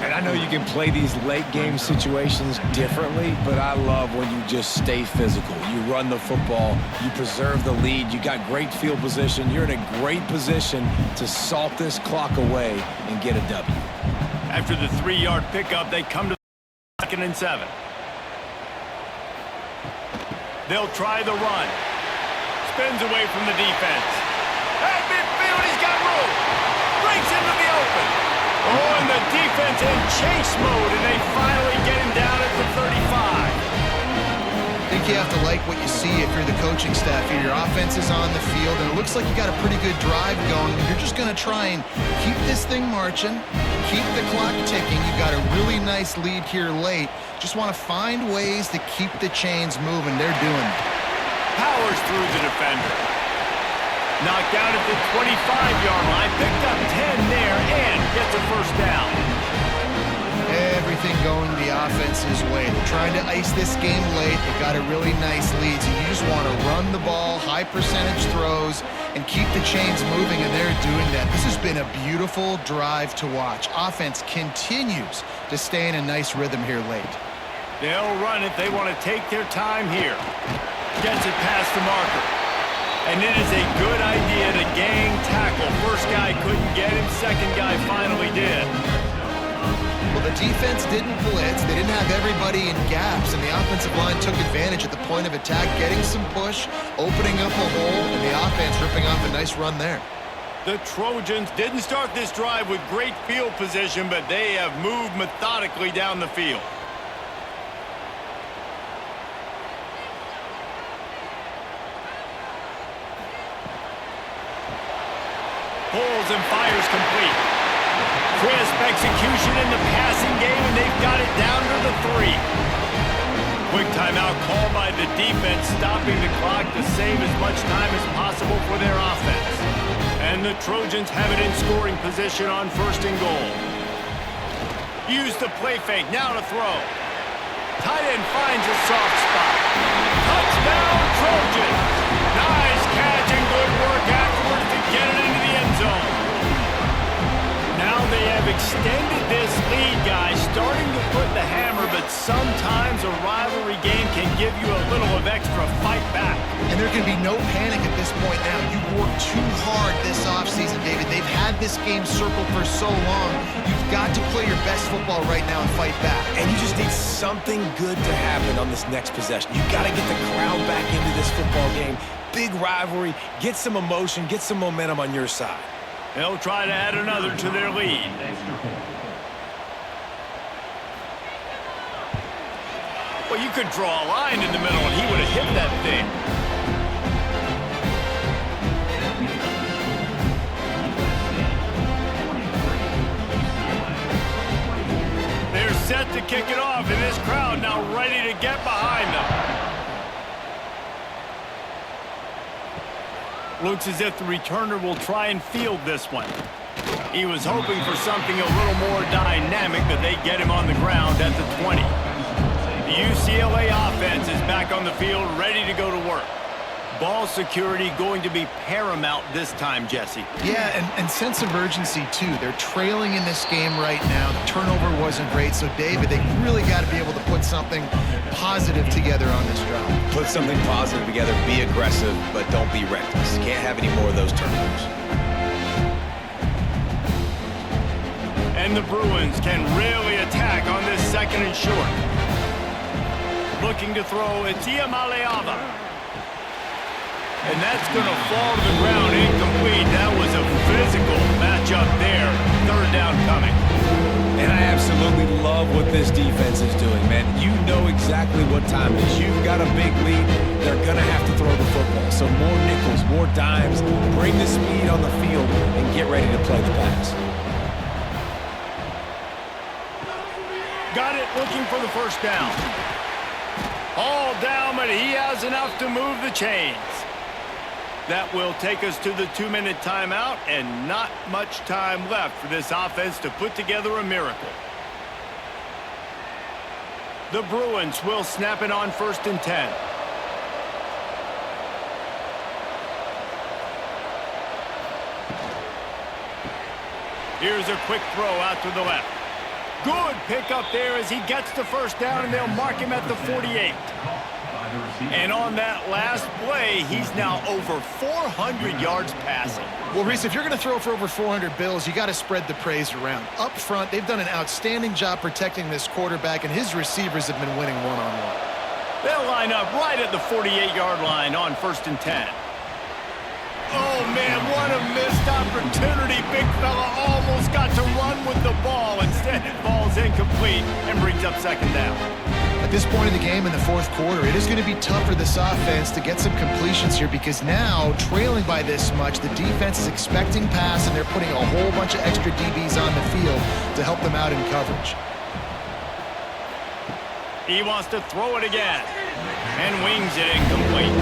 And I know you can play these late-game situations differently, but I love when you just stay physical. You run the football, you preserve the lead, you got great field position, you're in a great position to salt this clock away and get a W. After the 3-yard pickup, they come to 2nd and 7. They'll try the run. Spins away from the defense. At midfield, he's got room. Breaks into the open. Oh, and the defense in chase mode, and they finally get him down at the 35. I think you have to like what you see if you're the coaching staff here. Your offense is on the field, and it looks like you got a pretty good drive going. You're just going to try and keep this thing marching, keep the clock ticking. You've got a really nice lead here late. Just want to find ways to keep the chains moving. They're doing it. Powers through the defender. Knocked down at the 25-yard line. Picked up 10 there and gets a first down. Everything going the offense's way. They're trying to ice this game late. They got a really nice lead, so you just want to run the ball, high percentage throws, and keep the chains moving, and they're doing that. This has been a beautiful drive to watch. Offense continues to stay in a nice rhythm here late. They'll run it. They want to take their time here. Gets it past the marker. And it is a good idea to gang tackle. First guy couldn't get him. Second guy finally did. Well, the defense didn't blitz. They didn't have everybody in gaps, and the offensive line took advantage at the point of attack, getting some push, opening up a hole, and the offense ripping off a nice run there. The Trojans didn't start this drive with great field position, but they have moved methodically down the field. Pulls and fires complete. Crisp execution in the passing game, and they've got it down to the 3. Quick timeout called by the defense, stopping the clock to save as much time as possible for their offense. And the Trojans have it in scoring position on 1st and goal. Use the play fake, now to throw. Tight end finds a soft spot. Touchdown, Trojans! Nice catch and good work afterwards to get it into the end zone. Now they have extended this lead, guys, starting to put the hammer, but sometimes a rivalry game can give you a little of extra fight back. And there can be no panic at this point now. You've worked too hard this offseason, David. They've had this game circled for so long. You've got to play your best football right now and fight back. And you just need something good to happen on this next possession. You've got to get the crowd back into this football game. Big rivalry, get some emotion, get some momentum on your side. They'll try to add another to their lead. Well, you could draw a line in the middle and he would have hit that thing. They're set to kick it off, and this crowd now ready to get behind them. Looks as if the returner will try and field this one. He was hoping for something a little more dynamic, but they get him on the ground at the 20. The UCLA offense is back on the field, ready to go to work. Ball security going to be paramount this time, Jesse. Yeah, and sense of urgency, too. They're trailing in this game right now. The turnover wasn't great, so, David, they really got to be able to put something positive together on this drive. Put something positive together, be aggressive, but don't be reckless. Can't have any more of those turnovers. And the Bruins can really attack on this 2nd and short. Looking to throw, it's Iamaleava. And that's going to fall to the ground incomplete. That was a physical matchup there. Third down coming. And I absolutely love what this defense is doing, man. You know exactly what time it is. You've got a big lead. They're going to have to throw the football. So more nickels, more dimes. Bring the speed on the field and get ready to play the pass. Got it, looking for the first down. All down, but he has enough to move the chains. That will take us to the 2-minute timeout, and not much time left for this offense to put together a miracle. The Bruins will snap it on 1st and 10. Here's a quick throw out to the left. Good pickup there as he gets the first down, and they'll mark him at the 48. And on that last play, he's now over 400 yards passing. Well, Reese, if you're going to throw for over 400 bills, you got to spread the praise around. Up front, they've done an outstanding job protecting this quarterback, and his receivers have been winning one-on-one. They'll line up right at the 48-yard line on 1st and 10. Oh, man, what a missed opportunity. Big fella almost got to run with the ball. Instead, it falls incomplete and brings up 2nd down. At this point in the game in the 4th quarter, it is going to be tough for this offense to get some completions here because now, trailing by this much, the defense is expecting pass, and they're putting a whole bunch of extra DBs on the field to help them out in coverage. He wants to throw it again and wings it incomplete.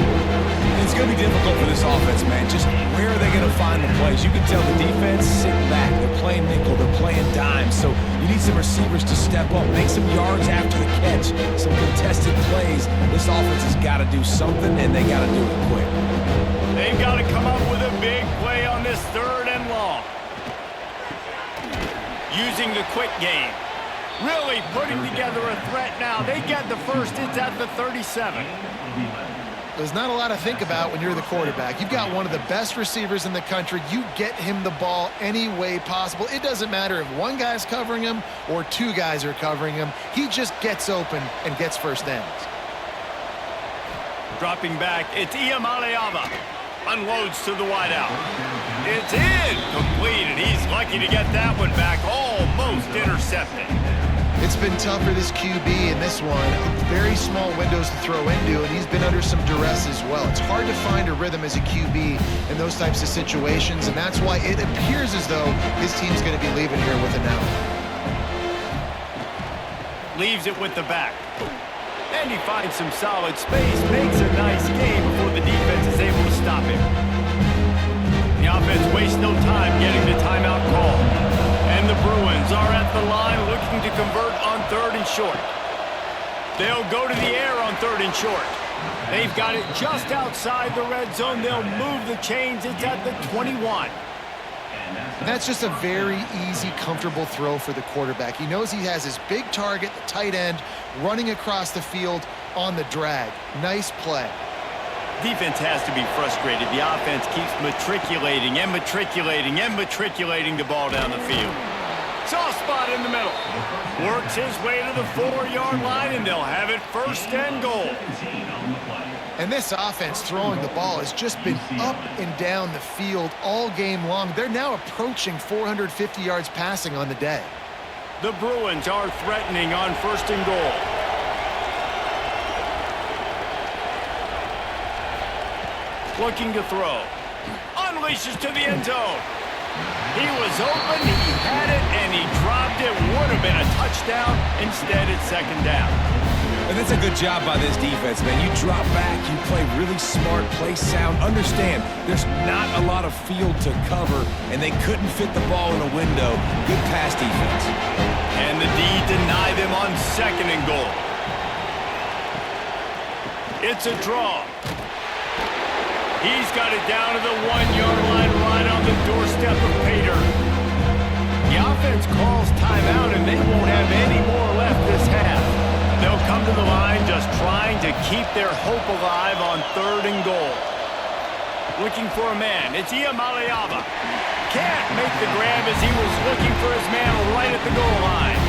It's going to be difficult for this offense, man. Just where are they going to find the plays? You can tell the defense sitting back. They're playing nickel. They're playing dime. So you need some receivers to step up, make some yards after the catch, some contested plays. This offense has got to do something, and they got to do it quick. They've got to come up with a big play on this 3rd and long. Using the quick game. Really putting together a threat now. They get the first. It's at the 37. There's not a lot to think about when you're the quarterback. You've got one of the best receivers in the country. You get him the ball any way possible. It doesn't matter if one guy's covering him or 2 guys are covering him. He just gets open and gets first downs. Dropping back, it's Iamaleava. Unloads to the wideout. It's incomplete, and he's lucky to get that one back. Almost intercepted. It's been tough for this QB in this one. Very small windows to throw into, and he's been under some duress as well. It's hard to find a rhythm as a QB in those types of situations, and that's why it appears as though his team's going to be leaving here with an out. Leaves it with the back. And he finds some solid space, makes a nice game before the defense is able to stop him. The offense wastes no time getting the timeout call. And the Bruins are at the line looking to convert on 3rd and short. They'll go to the air on 3rd and short. They've got it just outside the red zone. They'll move the chains. It's at the 21. That's just a very easy, comfortable throw for the quarterback. He knows he has his big target, the tight end, running across the field on the drag. Nice play. Defense has to be frustrated. The offense keeps matriculating and matriculating and matriculating the ball down the field. Soft spot in the middle. Works his way to the 4-yard line, and they'll have it 1st and goal. And this offense throwing the ball has just been up and down the field all game long. They're now approaching 450 yards passing on the day. The Bruins are threatening on 1st and goal. Looking to throw. Unleashes to the end zone. He was open, he had it, and he dropped it. Would have been a touchdown. Instead, it's 2nd down. And that's a good job by this defense, man. You drop back, you play really smart, play sound. Understand, there's not a lot of field to cover, and they couldn't fit the ball in a window. Good pass defense. And the D deny them on 2nd and goal. It's a draw. He's got it down to the 1-yard line right on the doorstep of Pater. The offense calls timeout, and they won't have any more left this half. They'll come to the line just trying to keep their hope alive on 3rd and goal. Looking for a man. It's Iamaleava. Can't make the grab as he was looking for his man right at the goal line.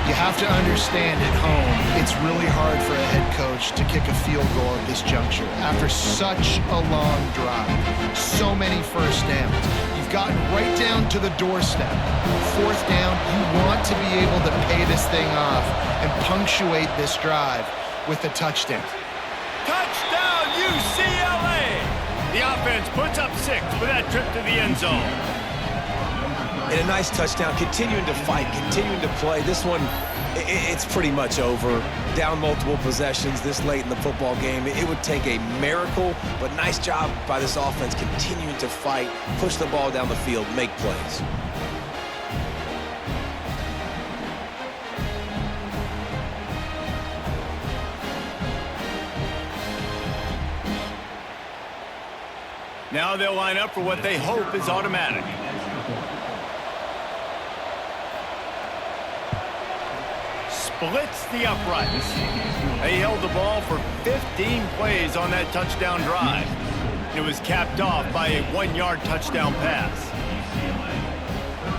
You have to understand at home, it's really hard for a head coach to kick a field goal at this juncture. After such a long drive, so many first downs, you've gotten right down to the doorstep. Fourth down, you want to be able to pay this thing off and punctuate this drive with a touchdown. Touchdown, UCLA! The offense puts up 6 for that trip to the end zone. And a nice touchdown, continuing to fight, continuing to play. This one, it's pretty much over. Down multiple possessions this late in the football game. It would take a miracle, but nice job by this offense continuing to fight, push the ball down the field, make plays. Now they'll line up for what they hope is automatic. Splits the uprights. They held the ball for 15 plays on that touchdown drive. It was capped off by a 1-yard touchdown pass.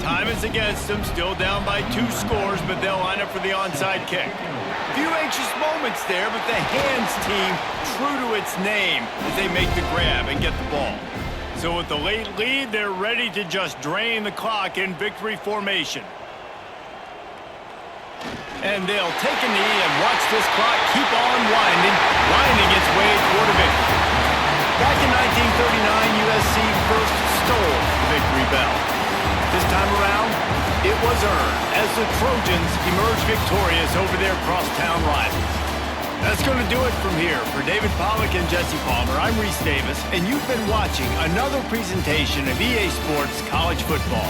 Time is against them, still down by 2 scores, but they'll line up for the onside kick. Few anxious moments there, but the hands team true to its name as they make the grab and get the ball. So with the late lead, they're ready to just drain the clock in victory formation. And they'll take a knee and watch this clock keep on winding its way toward a victory. Back in 1939, USC first stole the victory bell. This time around, it was earned as the Trojans emerged victorious over their crosstown rivals. That's going to do it from here. For David Pollack and Jesse Palmer, I'm Reese Davis, and you've been watching another presentation of EA Sports College Football.